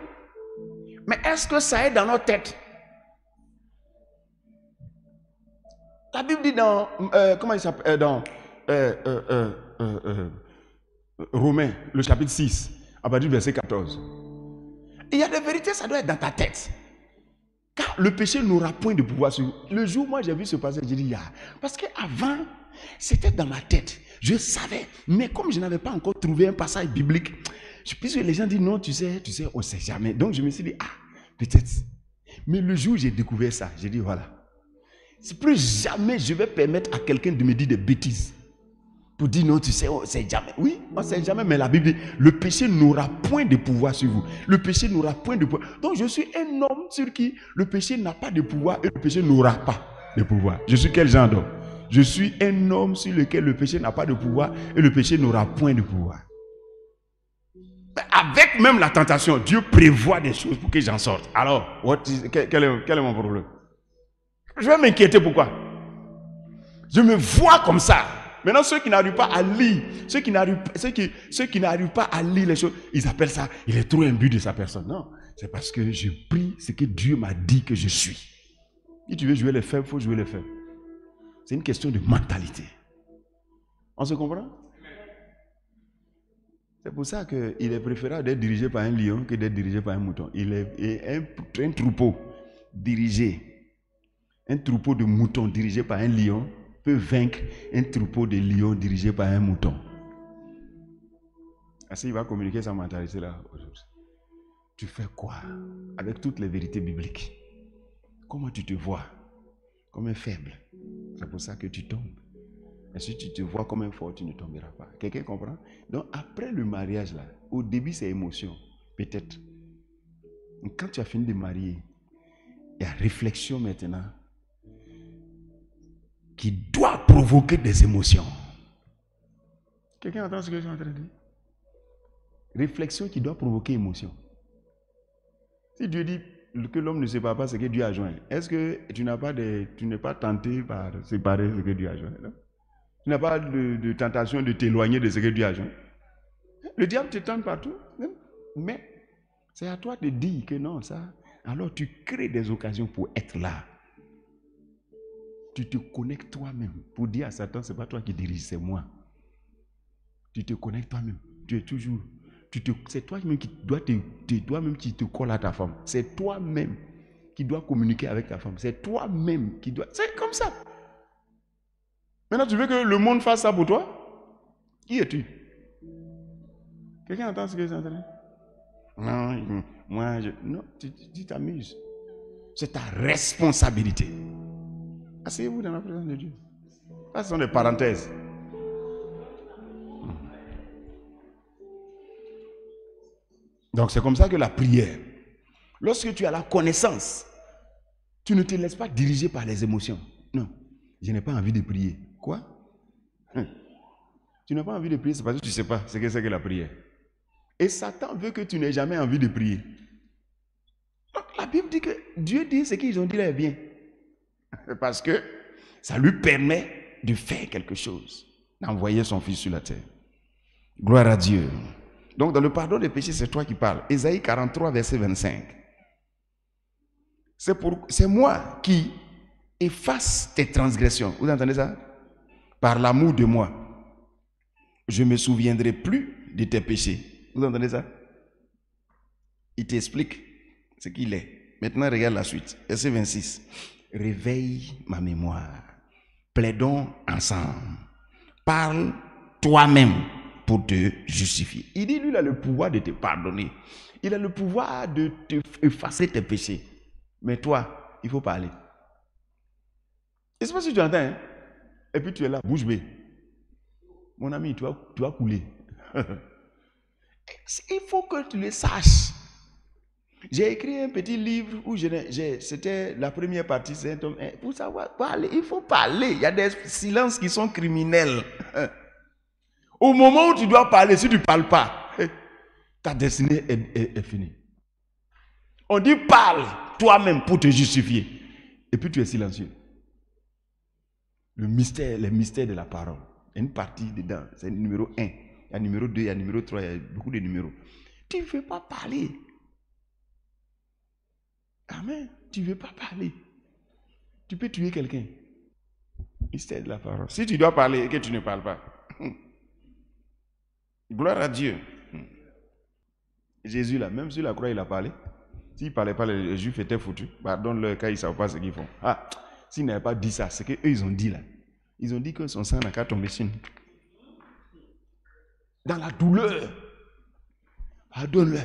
Mais est-ce que ça est dans notre tête? La Bible dit dans, comment il s'appelle, dans Romains, le chapitre 6, à partir du verset 14. Il y a des vérités, ça doit être dans ta tête. Car le péché n'aura point de pouvoir sur. Le jour où moi j'ai vu ce passage, j'ai dit, parce qu'avant, c'était dans ma tête. Je savais, mais comme je n'avais pas encore trouvé un passage biblique, puisque les gens disent non, tu sais, on ne sait jamais. Donc je me suis dit, peut-être. Mais le jour où j'ai découvert ça, j'ai dit, voilà. C'est plus jamais je vais permettre à quelqu'un de me dire des bêtises. Pour dire non, tu sais, on ne sait jamais. Oui, on ne sait jamais, mais la Bible dit, le péché n'aura point de pouvoir sur vous. Le péché n'aura point de pouvoir. Donc je suis un homme sur qui le péché n'a pas de pouvoir et le péché n'aura pas de pouvoir. Je suis quel genre d'homme? Je suis un homme sur lequel le péché n'a pas de pouvoir et le péché n'aura point de pouvoir. Avec même la tentation, Dieu prévoit des choses pour que j'en sorte. Alors, quel est mon problème? Je vais m'inquiéter pourquoi? Je me vois comme ça. Maintenant, ceux qui n'arrivent pas à lire, ceux qui n'arrivent pas à lire les choses, ils appellent ça, il est trop imbu de sa personne. Non, c'est parce que je prie ce que Dieu m'a dit que je suis. Si tu veux jouer les faibles, il faut jouer les faibles. C'est une question de mentalité. On se comprend? C'est pour ça qu'il est préférable d'être dirigé par un lion que d'être dirigé par un mouton. Un troupeau dirigé. Un troupeau de moutons dirigé par un lion peut vaincre un troupeau de lions dirigé par un mouton. Ainsi, il va communiquer sa mentalité là aujourd'hui. Tu fais quoi avec toutes les vérités bibliques? Comment tu te vois comme un faible? C'est pour ça que tu tombes. Et si tu te vois comme un fort, tu ne tomberas pas. Quelqu'un comprend? Donc après le mariage là, au début c'est émotion, peut-être. Quand tu as fini de marier, il y a réflexion maintenant qui doit provoquer des émotions. Quelqu'un entend ce que je suis en train de dire? Réflexion qui doit provoquer émotion. Si Dieu dit que l'homme ne sépare pas ce que Dieu a joint, est-ce que tu n'es pas tenté par séparer ce que Dieu a joint? Non? Tu n'as pas de tentation de t'éloigner de ce que Dieu a joint? Le diable te tente partout. Mais c'est à toi de dire que non, ça. Alors tu crées des occasions pour être là. Tu te connectes toi-même pour dire à Satan, ce n'est pas toi qui dirige, c'est moi. Tu te connectes toi-même. Tu es toujours... c'est toi-même qui dois toi-même qui te colle à ta femme. C'est toi-même qui dois communiquer avec ta femme. C'est toi-même qui dois... C'est comme ça. Maintenant, tu veux que le monde fasse ça pour toi? Qui es-tu? Quelqu'un entend ce que je suis en train de dire? Non, moi, non, tu t'amuses. C'est ta responsabilité. Asseyez-vous dans la présence de Dieu. Ça, ce sont des parenthèses. Donc, c'est comme ça que la prière, lorsque tu as la connaissance, tu ne te laisses pas diriger par les émotions. Non, je n'ai pas envie de prier. Quoi? Tu n'as pas envie de prier, c'est parce que tu ne sais pas ce que c'est que la prière. Et Satan veut que tu n'aies jamais envie de prier. Donc, la Bible dit que Dieu dit ce qu'ils ont dit là est bien. Parce que ça lui permet de faire quelque chose, d'envoyer son fils sur la terre. Gloire à Dieu. Donc, dans le pardon des péchés, c'est toi qui parles. Ésaïe 43, verset 25. C'est moi qui efface tes transgressions. Vous entendez ça? Par l'amour de moi, je ne me souviendrai plus de tes péchés. Vous entendez ça? Il t'explique ce qu'il est. Maintenant, regarde la suite. Verset 26. Réveille ma mémoire. Plaidons ensemble. Parle toi-même pour te justifier. Il dit, lui, il a le pouvoir de te pardonner. Il a le pouvoir de te effacer tes péchés. Mais toi, il faut parler. Je ne sais pas si tu entends. Hein? Et puis tu es là, bouche bée. Mon ami, tu vas couler. Il faut que tu le saches. J'ai écrit un petit livre où c'était la première partie, c'est un tome. Pour savoir parler, il faut parler. Il y a des silences qui sont criminels. Au moment où tu dois parler, si tu ne parles pas, ta destinée est finie. On dit parle toi-même pour te justifier. Et puis tu es silencieux. Les mystères de la parole. Il y a une partie dedans, c'est le numéro 1. Il y a le numéro 2, il y a le numéro 3, il y a beaucoup de numéros. Tu ne veux pas parler. Amen. Tu ne veux pas parler. Tu peux tuer quelqu'un. Mystère de la parole. Si tu dois parler et que tu ne parles pas. Gloire à Dieu. Jésus là, même sur la croix, il a parlé. S'il ne parlait pas, les Juifs étaient foutus. Pardonne-leur quand ils ne savent pas ce qu'ils font. Ah, s'ils n'avaient pas dit ça, c'est qu'eux, ils ont dit là. Ils ont dit que son sang n'a qu'à tomber sur nous. Dans la douleur. Pardonne-leur.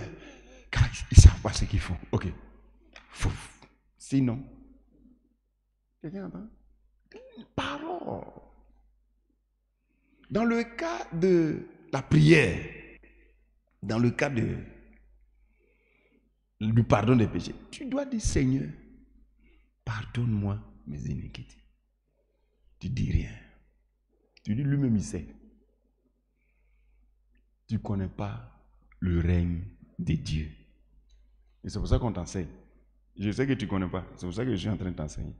Car ils ne savent pas ce qu'ils font. Ok. Sinon, quelqu'un entend? Parole. Dans le cas de la prière, dans le cas du pardon des péchés, tu dois dire Seigneur, pardonne-moi mes iniquités. Tu dis rien. Tu dis lui-même il sait. Tu ne connais pas le règne de Dieu. Et c'est pour ça qu'on t'enseigne. Je sais que tu ne connais pas. C'est pour ça que je suis en train de t'enseigner.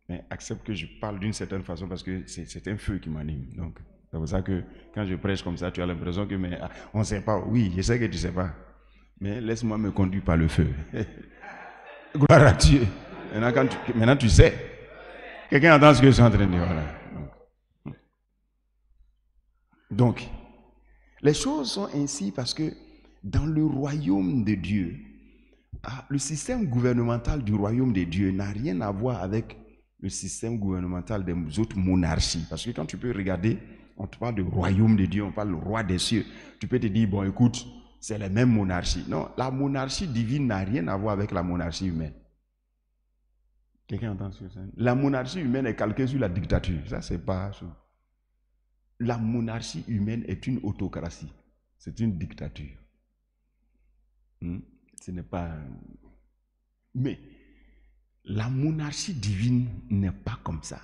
Mais accepte que je parle d'une certaine façon parce que c'est un feu qui m'anime. Donc, c'est pour ça que quand je prêche comme ça, tu as l'impression que on ne sait pas. Oui, je sais que tu ne sais pas. Mais laisse-moi me conduire par le feu. Gloire à Dieu. Maintenant, tu sais. Quelqu'un entend ce que je suis en train de dire. Voilà. Donc, les choses sont ainsi parce que dans le royaume de Dieu, le système gouvernemental du royaume de Dieu n'a rien à voir avec le système gouvernemental des autres monarchies. Parce que quand tu peux regarder, on te parle du royaume de Dieu, on parle du roi des cieux. Tu peux te dire, bon écoute, c'est la même monarchie. Non, la monarchie divine n'a rien à voir avec la monarchie humaine. Quelqu'un entend ce que c'est? La monarchie humaine est calquée sur la dictature. Ça, c'est pas ça. La monarchie humaine est une autocratie. C'est une dictature. Ce n'est pas... Mais la monarchie divine n'est pas comme ça.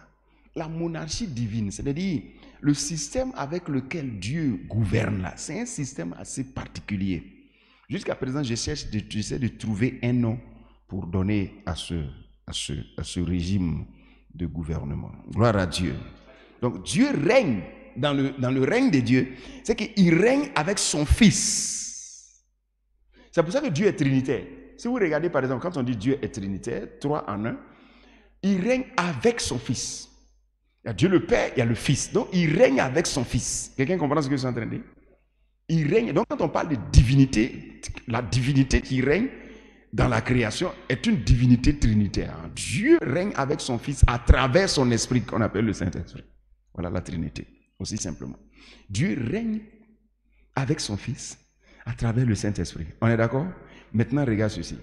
La monarchie divine, c'est-à-dire le système avec lequel Dieu gouverne là, c'est un système assez particulier. Jusqu'à présent, j'essaie de trouver un nom pour donner à ce régime de gouvernement. Gloire à Dieu. Donc Dieu règne. Dans le règne de Dieu, c'est qu'il règne avec son Fils. C'est pour ça que Dieu est trinitaire. Si vous regardez par exemple, quand on dit Dieu est trinitaire, 3 en 1, il règne avec son Fils. Il y a Dieu le Père, il y a le Fils. Donc, il règne avec son Fils. Quelqu'un comprend ce que je suis en train de dire? Il règne. Donc, quand on parle de divinité, la divinité qui règne dans la création est une divinité trinitaire. Dieu règne avec son Fils à travers son esprit qu'on appelle le Saint-Esprit. Voilà la Trinité, aussi simplement. Dieu règne avec son Fils à travers le Saint-Esprit. On est d'accord? Maintenant, regarde ceci.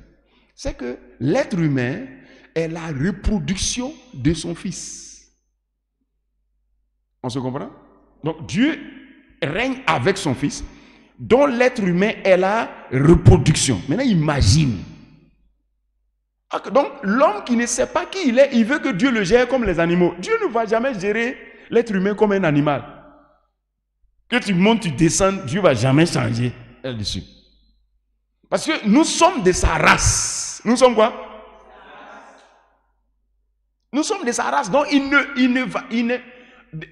C'est que l'être humain est la reproduction de son Fils. On se comprend? Donc, Dieu règne avec son Fils, dont l'être humain est la reproduction. Maintenant, imagine. Donc, l'homme qui ne sait pas qui il est, il veut que Dieu le gère comme les animaux. Dieu ne va jamais gérer l'être humain comme un animal. Que tu montes, tu descends, Dieu ne va jamais changer là-dessus. Parce que nous sommes de sa race. Nous sommes quoi? Nous sommes de sa race. Donc,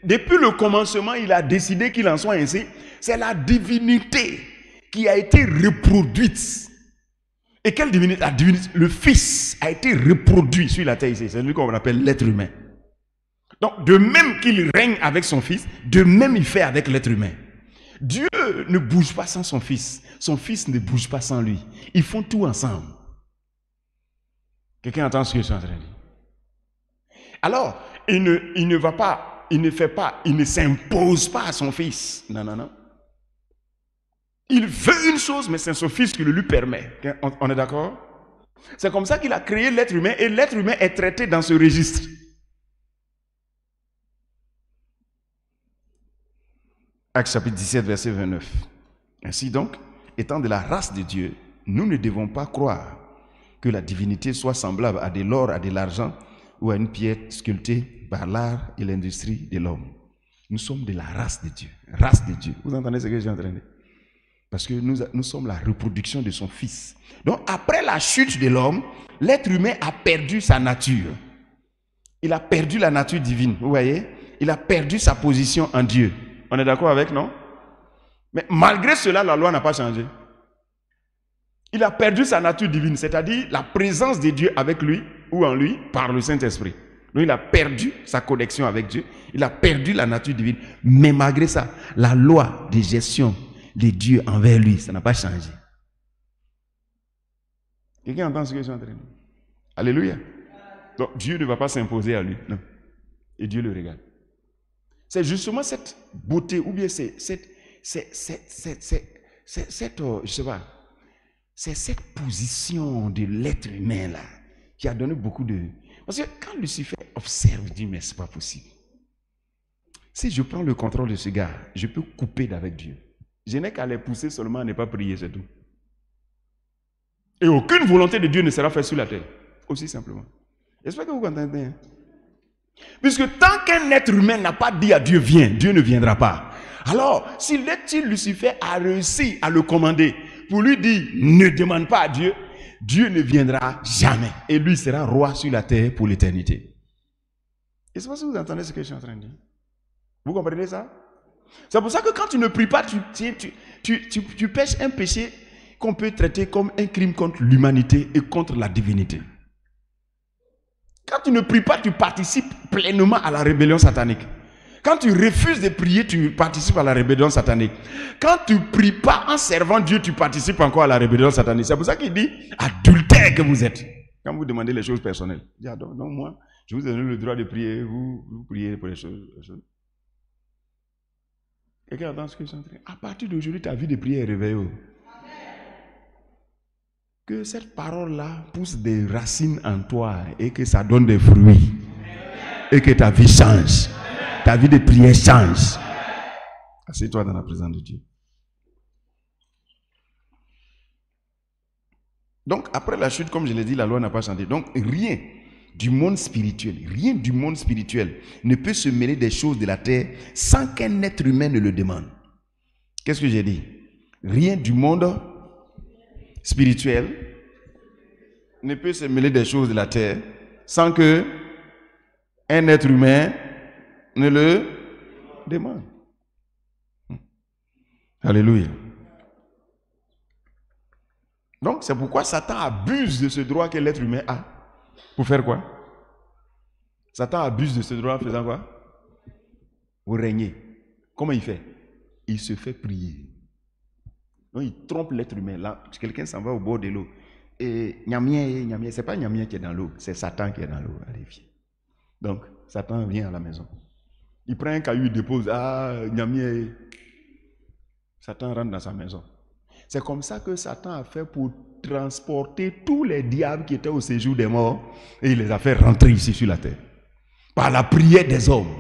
depuis le commencement, il a décidé qu'il en soit ainsi. C'est la divinité qui a été reproduite. Et quelle divinité? La divinité, le Fils a été reproduit sur la terre ici. C'est lui qu'on appelle l'être humain. Donc, de même qu'il règne avec son Fils, de même il fait avec l'être humain. Dieu ne bouge pas sans son Fils. Son Fils ne bouge pas sans lui. Ils font tout ensemble. Quelqu'un entend ce que je suis en train de dire? Alors, il ne va pas, il ne fait pas, il ne s'impose pas à son Fils. Non, non, non. Il veut une chose, mais c'est son Fils qui le lui permet. On est d'accord? C'est comme ça qu'il a créé l'être humain et l'être humain est traité dans ce registre. Actes chapitre 17, verset 29. Ainsi donc, étant de la race de Dieu, nous ne devons pas croire que la divinité soit semblable à de l'or, à de l'argent ou à une pierre sculptée par l'art et l'industrie de l'homme. Nous sommes de la race de Dieu. Race de Dieu. Vous entendez ce que je suis en train de dire? Parce que nous sommes la reproduction de son Fils. Donc, après la chute de l'homme, l'être humain a perdu sa nature. Il a perdu la nature divine. Vous voyez? Il a perdu sa position en Dieu. On est d'accord avec, non? Mais malgré cela, la loi n'a pas changé. Il a perdu sa nature divine, c'est-à-dire la présence de Dieu avec lui ou en lui par le Saint-Esprit. Donc il a perdu sa connexion avec Dieu. Il a perdu la nature divine. Mais malgré ça, la loi de gestion de Dieu envers lui, ça n'a pas changé. Quelqu'un entend ce que je suis en train de dire? Alléluia. Donc Dieu ne va pas s'imposer à lui. Non. Et Dieu le regarde. C'est justement cette beauté, ou bien c'est cette position de l'être humain là qui a donné beaucoup de... Parce que quand Lucifer observe, il dit, mais c'est pas possible. Si je prends le contrôle de ce gars, je peux couper d'avec Dieu. Je n'ai qu'à les pousser seulement à ne pas prier, c'est tout. Et aucune volonté de Dieu ne sera faite sur la terre. Aussi simplement. J'espère que vous entendez. Hein? Puisque tant qu'un être humain n'a pas dit à Dieu, viens, Dieu ne viendra pas. Alors, si Lucifer a réussi à le commander pour lui dire, ne demande pas à Dieu, Dieu ne viendra jamais. Et lui sera roi sur la terre pour l'éternité. Et c'est pas si vous entendez ce que je suis en train de dire. Vous comprenez ça? C'est pour ça que quand tu ne pries pas, tu pêches un péché qu'on peut traiter comme un crime contre l'humanité et contre la divinité. Quand tu ne pries pas, tu participes pleinement à la rébellion satanique. Quand tu refuses de prier, tu participes à la rébellion satanique. Quand tu ne pries pas en servant Dieu, tu participes encore à la rébellion satanique. C'est pour ça qu'il dit, adultère que vous êtes. Quand vous demandez les choses personnelles. Il dit, ah, donc moi, je vous donne le droit de prier, vous priez pour les choses. Quelqu'un entend ce que je suis en train de dire? À partir d'aujourd'hui, ta vie de prière est réveillée. Que cette parole-là pousse des racines en toi et que ça donne des fruits. Et que ta vie change. Ta vie de prière change. Assieds-toi dans la présence de Dieu. Donc, après la chute, comme je l'ai dit, la loi n'a pas changé. Donc, rien du monde spirituel ne peut se mêler des choses de la terre sans qu'un être humain ne le demande. Qu'est-ce que j'ai dit? Rien du monde spirituel ne peut se mêler des choses de la terre sans que un être humain ne le demande. Alléluia. Donc, c'est pourquoi Satan abuse de ce droit que l'être humain a. Pour faire quoi? Satan abuse de ce droit en faisant quoi? pour régner. Comment il fait? Il se fait prier. Donc il trompe l'être humain. Là, quelqu'un s'en va au bord de l'eau. Et Nyamien, c'est pas Nyamien qui est dans l'eau, c'est Satan qui est dans l'eau. Allez, viens. Donc, Satan vient à la maison. Il prend un caillou, il dépose. Ah, Nyamien. Satan rentre dans sa maison. C'est comme ça que Satan a fait pour transporter tous les diables qui étaient au séjour des morts et il les a fait rentrer ici sur la terre. Par la prière des hommes.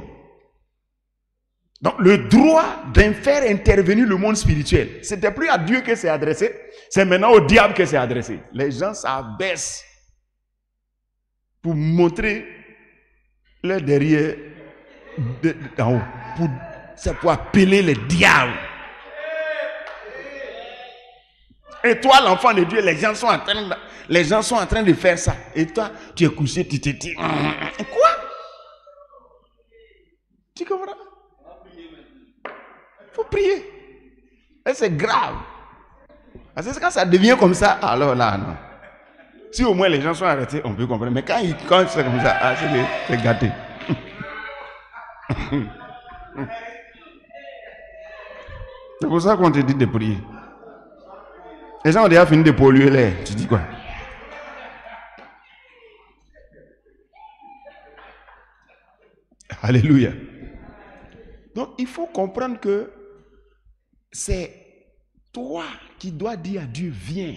Donc le droit de faire intervenir le monde spirituel, c'était plus à Dieu que c'est adressé, c'est maintenant au diable que c'est adressé. Les gens s'abaissent pour montrer leur derrière d'en haut. C'est pour appeler les diables. Et toi, l'enfant de Dieu, les gens sont en train de faire ça. Et toi, tu es couché, tu te dis, quoi? Tu comprends? Il faut prier. Et c'est grave. Parce que quand ça devient comme ça, alors là, non. Si au moins les gens sont arrêtés, on peut comprendre. Mais quand c'est comme ça, c'est gâté. C'est pour ça qu'on te dit de prier. Les gens ont déjà fini de polluer l'air. Tu dis quoi? Alléluia. Donc il faut comprendre que c'est toi qui dois dire à Dieu, viens.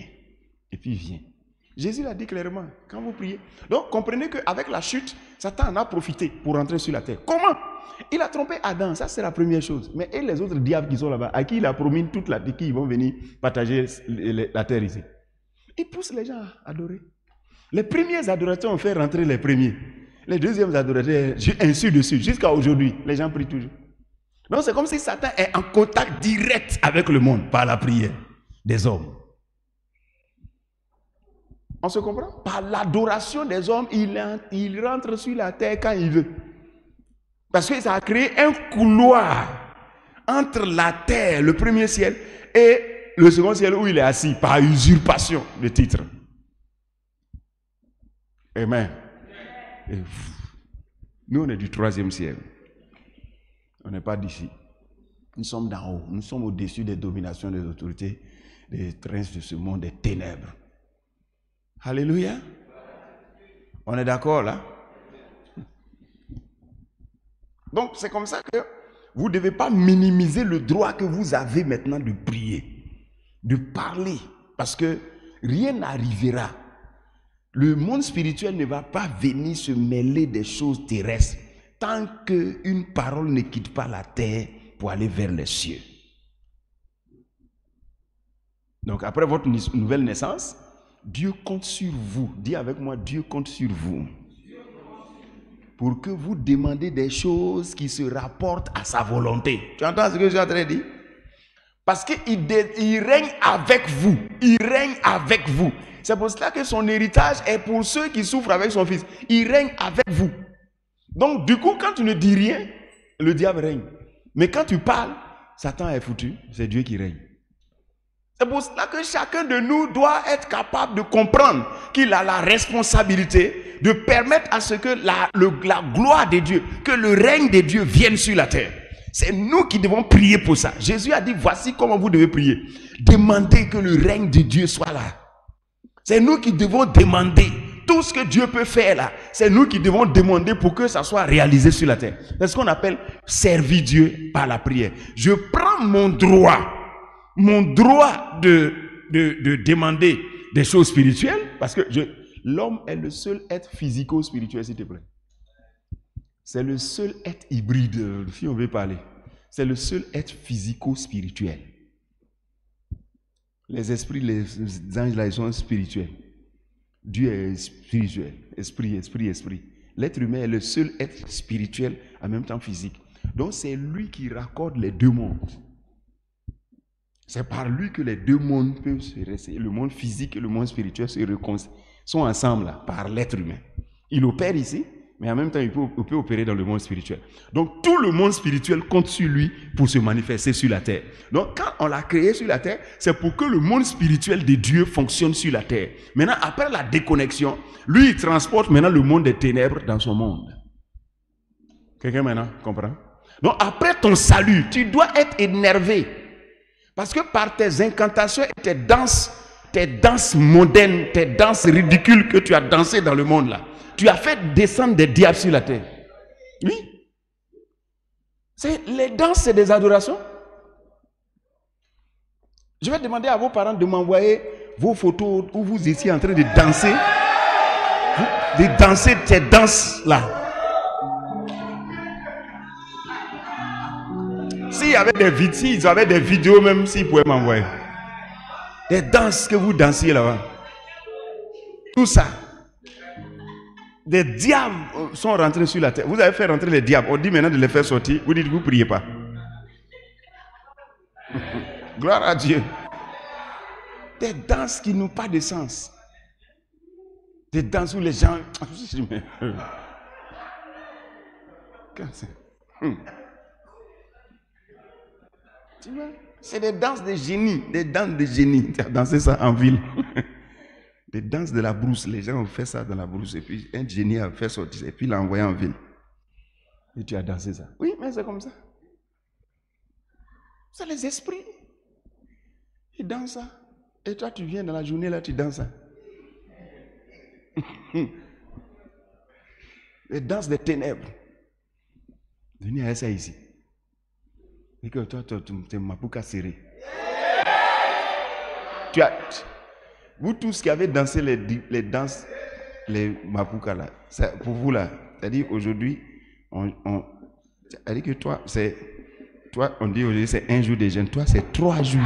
Et puis viens. Jésus l'a dit clairement, quand vous priez. Donc comprenez qu'avec la chute, Satan en a profité pour rentrer sur la terre. Comment? Il a trompé Adam, ça c'est la première chose. Mais et les autres diables qui sont là-bas, à qui il a promis toute la terre, qui vont venir partager la terre ici. Il pousse les gens à adorer. Les premiers adorateurs ont fait rentrer les premiers. Les deuxièmes adorateurs, ainsi de suite. Jusqu'à aujourd'hui, les gens prient toujours. Donc c'est comme si Satan est en contact direct avec le monde par la prière des hommes. On se comprend? Par l'adoration des hommes, il rentre sur la terre quand il veut. Parce que ça a créé un couloir entre la terre, le premier ciel, et le second ciel où il est assis, par usurpation de titre. Amen. Et nous, on est du troisième ciel. On n'est pas d'ici. Nous sommes d'en haut. Nous sommes au-dessus des dominations, des autorités, des princes de ce monde, des ténèbres. Alléluia. On est d'accord là? Donc c'est comme ça que vous ne devez pas minimiser le droit que vous avez maintenant de prier, de parler, parce que rien n'arrivera. Le monde spirituel ne va pas venir se mêler des choses terrestres tant qu'une parole ne quitte pas la terre pour aller vers les cieux. Donc après votre nouvelle naissance, Dieu compte sur vous. Dis avec moi, Dieu compte sur vous. Pour que vous demandez des choses qui se rapportent à sa volonté. Tu entends ce que je suis en train de dire? Parce qu'il règne avec vous. Il règne avec vous. C'est pour cela que son héritage est pour ceux qui souffrent avec son fils. Il règne avec vous. Donc du coup, quand tu ne dis rien, le diable règne. Mais quand tu parles, Satan est foutu. C'est Dieu qui règne. C'est pour cela que chacun de nous doit être capable de comprendre qu'il a la responsabilité de permettre à ce que la gloire de Dieu, que le règne de Dieu vienne sur la terre. C'est nous qui devons prier pour ça. Jésus a dit, voici comment vous devez prier. Demandez que le règne de Dieu soit là. C'est nous qui devons demander tout ce que Dieu peut faire là. C'est nous qui devons demander pour que ça soit réalisé sur la terre. C'est ce qu'on appelle servir Dieu par la prière. Je prends mon droit de demander des choses spirituelles, parce que l'homme est le seul être physico-spirituel, s'il te plaît. C'est le seul être hybride, si on veut parler. C'est le seul être physico-spirituel. Les esprits, les anges là, ils sont spirituels. Dieu est spirituel. Esprit. L'être humain est le seul être spirituel, en même temps physique. Donc c'est lui qui raccorde les deux mondes. C'est par lui que les deux mondes peuvent se réconcilier. Le monde physique et le monde spirituel sont ensemble là, par l'être humain. Il opère ici, mais en même temps, il peut opérer dans le monde spirituel. Donc, tout le monde spirituel compte sur lui pour se manifester sur la terre. Donc, quand on l'a créé sur la terre, c'est pour que le monde spirituel de Dieu fonctionne sur la terre. Maintenant, après la déconnexion, lui, il transporte maintenant le monde des ténèbres dans son monde. Quelqu'un maintenant comprend? Donc après ton salut, tu dois être énervé. Parce que par tes incantations et tes danses mondaines, tes danses ridicules que tu as dansées dans le monde là, tu as fait descendre des diables sur la terre. Oui. Les danses, c'est des adorations. Je vais demander à vos parents de m'envoyer vos photos où vous étiez en train de danser. De danser ces danses-là. S'ils avaient des vidéos même, s'ils pouvaient m'envoyer. Des danses que vous dansiez là-bas. Tout ça. Des diables sont rentrés sur la terre. Vous avez fait rentrer les diables. On dit maintenant de les faire sortir. Vous dites que vous ne priez pas. Gloire à Dieu. Des danses qui n'ont pas de sens. Des danses où les gens... Tu vois, c'est des danses de génie. Des danses de génie. Tu as dansé ça en ville. Des danses de la brousse. Les gens ont fait ça dans la brousse. Et puis un génie a fait sortir. Et puis il l'a envoyé en ville. Et tu as dansé ça. Oui, mais c'est comme ça. C'est les esprits. Ils dansent ça. Et toi, tu viens dans la journée là, tu danses ça. Les danses des ténèbres. Venez à ça ici. Et que toi, tu es mapouka serré. Vous tous qui avez dansé les danses, les mapouka là, pour vous là, c'est-à-dire aujourd'hui, c'est-à-dire que toi, on dit aujourd'hui c'est un jour de jeûne, toi c'est 3 jours.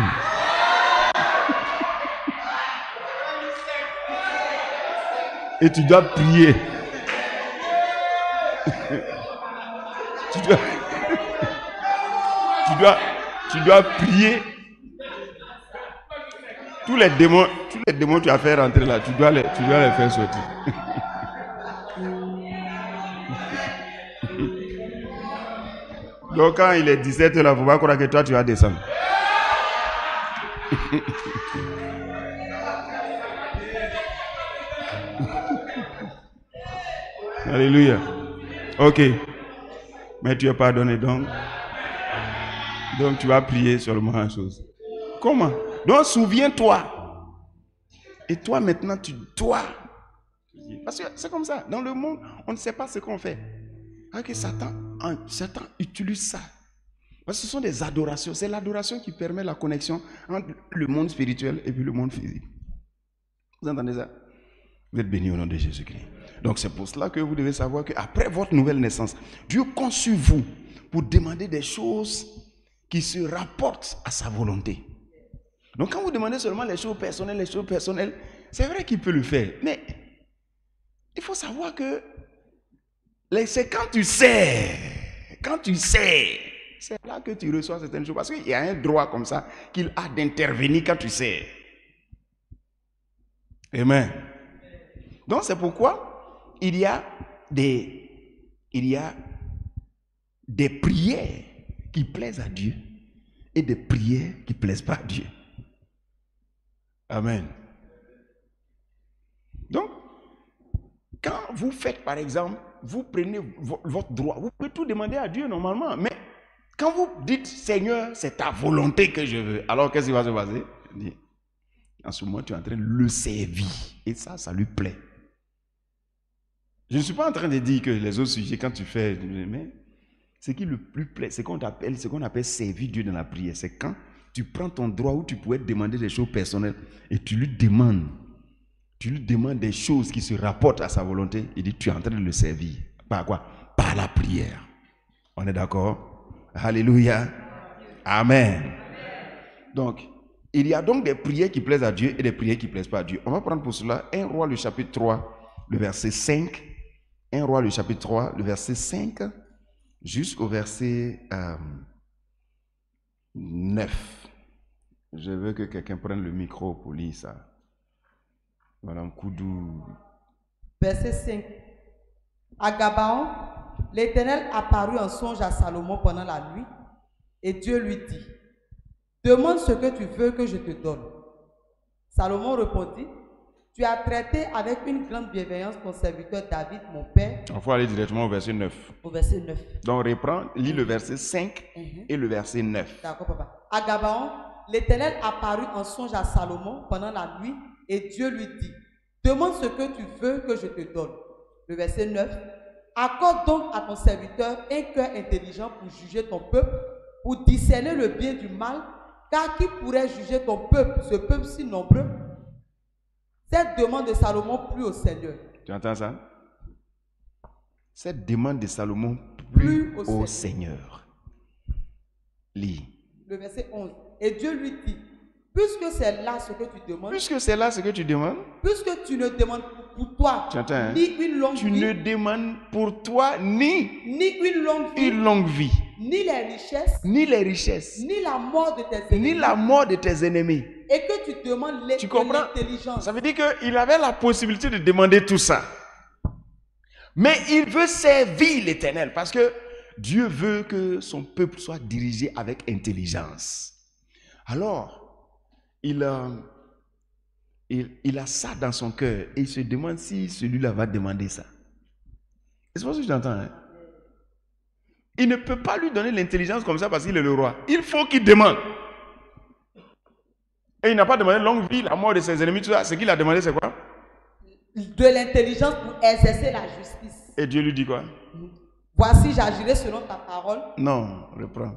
Et tu dois prier. tu dois prier. Tous les démons que tu as fait rentrer là, tu dois les faire sortir. Donc quand il est 17h là, il ne faut pas croire que toi tu vas descendre. Alléluia. Ok. Mais tu es pardonné donc. Donc tu vas prier seulement une chose. Comment? Donc souviens-toi. Et toi maintenant tu dois. Parce que c'est comme ça. Dans le monde, on ne sait pas ce qu'on fait. Alors Satan utilise ça. Parce que ce sont des adorations. C'est l'adoration qui permet la connexion entre le monde spirituel et puis le monde physique. Vous entendez ça? Vous êtes bénis au nom de Jésus-Christ. Donc c'est pour cela que vous devez savoir qu'après votre nouvelle naissance, Dieu conçut vous pour demander des choses qui se rapportent à sa volonté. Donc quand vous demandez seulement les choses personnelles, c'est vrai qu'il peut le faire. Mais il faut savoir que c'est quand tu sais, c'est là que tu reçois certaines choses. Parce qu'il y a un droit comme ça qu'il a d'intervenir quand tu sais. Amen. Donc c'est pourquoi il y a des prières qui plaisent à Dieu et des prières qui ne plaisent pas à Dieu. Amen. Donc, quand vous faites par exemple, vous prenez votre droit, vous pouvez tout demander à Dieu normalement, mais quand vous dites Seigneur, c'est ta volonté que je veux, alors qu'est-ce qui va se passer? En ce moment, tu es en train de le servir et ça lui plaît. Je ne suis pas en train de dire que les autres sujets, quand tu fais, mais ce qui le plus plaît, c'est ce qu'on appelle servir Dieu dans la prière. C'est quand tu prends ton droit où tu pourrais te demander des choses personnelles et tu lui demandes des choses qui se rapportent à sa volonté. Il dit, tu es en train de le servir. Par quoi? Par la prière. On est d'accord? Alléluia. Amen. Donc, il y a donc des prières qui plaisent à Dieu et des prières qui ne plaisent pas à Dieu. On va prendre pour cela 1 Roi le chapitre 3, le verset 5. 1 Roi le chapitre 3, le verset 5 jusqu'au verset 9. Je veux que quelqu'un prenne le micro pour lire ça. Madame Koudou. Verset 5. À Gabaon, l'Éternel apparut en songe à Salomon pendant la nuit, et Dieu lui dit, demande ce que tu veux que je te donne. Salomon répondit, Tu as traité avec une grande bienveillance ton serviteur David, mon père. Il faut aller directement au verset 9. Au verset 9. Donc reprends, lis le verset 5 et le verset 9. D'accord, papa. À Gabaon, l'Éternel apparut en songe à Salomon pendant la nuit et Dieu lui dit, demande ce que tu veux que je te donne. Le verset 9. Accorde donc à ton serviteur un cœur intelligent pour juger ton peuple, pour discerner le bien du mal, car qui pourrait juger ton peuple, ce peuple si nombreux? Cette demande de Salomon plut au Seigneur. Tu entends ça? Cette demande de Salomon plut au Seigneur. Lis. Le verset 11. Et Dieu lui dit, puisque c'est là ce que tu demandes, puisque c'est là ce que tu demandes, puisque tu ne demandes pour toi ni une longue tu vie, ne demandes pour toi ni une longue vie, ni les richesses, ni la mort de tes ennemis, et que tu demandes l'intelligence. Ça veut dire qu'il avait la possibilité de demander tout ça. Mais il veut servir l'Éternel parce que Dieu veut que son peuple soit dirigé avec intelligence. Alors, il a ça dans son cœur et il se demande si celui-là va demander ça. C'est pas ce que tu entends, hein? Il ne peut pas lui donner l'intelligence comme ça parce qu'il est le roi. Il faut qu'il demande. Et il n'a pas demandé longue vie, la mort de ses ennemis, tout ça. Ce qu'il a demandé, c'est quoi? De l'intelligence pour exercer la justice. Et Dieu lui dit quoi? Voici, j'agirai selon ta parole. Non, reprends.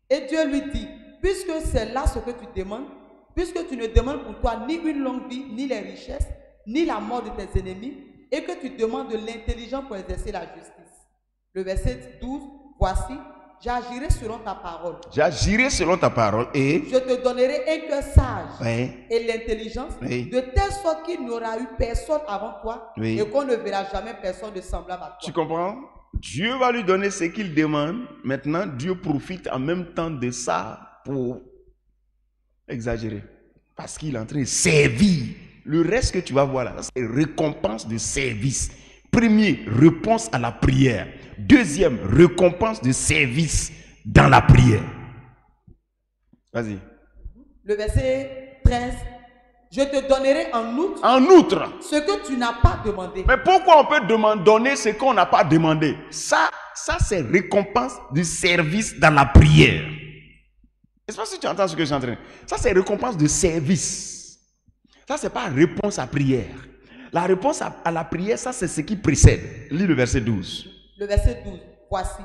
Et Dieu lui dit, puisque c'est là ce que tu demandes, puisque tu ne demandes pour toi ni une longue vie, ni les richesses, ni la mort de tes ennemis, et que tu demandes de l'intelligence pour exercer la justice. Le verset 12, voici, j'agirai selon ta parole. J'agirai selon ta parole et je te donnerai un cœur sage et l'intelligence, oui, de telle sorte qu'il n'y aura eu personne avant toi, oui, et qu'on ne verra jamais personne de semblable à toi. Tu comprends? Dieu va lui donner ce qu'il demande. Maintenant, Dieu profite en même temps de ça pour exagérer. Parce qu'il est en train de servir. Le reste que tu vas voir là, c'est récompense de service. Premier, réponse à la prière. Deuxième, récompense de service dans la prière. Vas-y. Le verset 13. Je te donnerai en outre ce que tu n'as pas demandé. Mais pourquoi on peut donner ce qu'on n'a pas demandé? Ça c'est récompense du service dans la prière. Je ne sais pas si tu entends ce que je suis en train de dire. Ça, c'est récompense de service. Ça, ce n'est pas réponse à prière. La réponse à la prière, ça, c'est ce qui précède. Lis le verset 12. Le verset 12. Voici.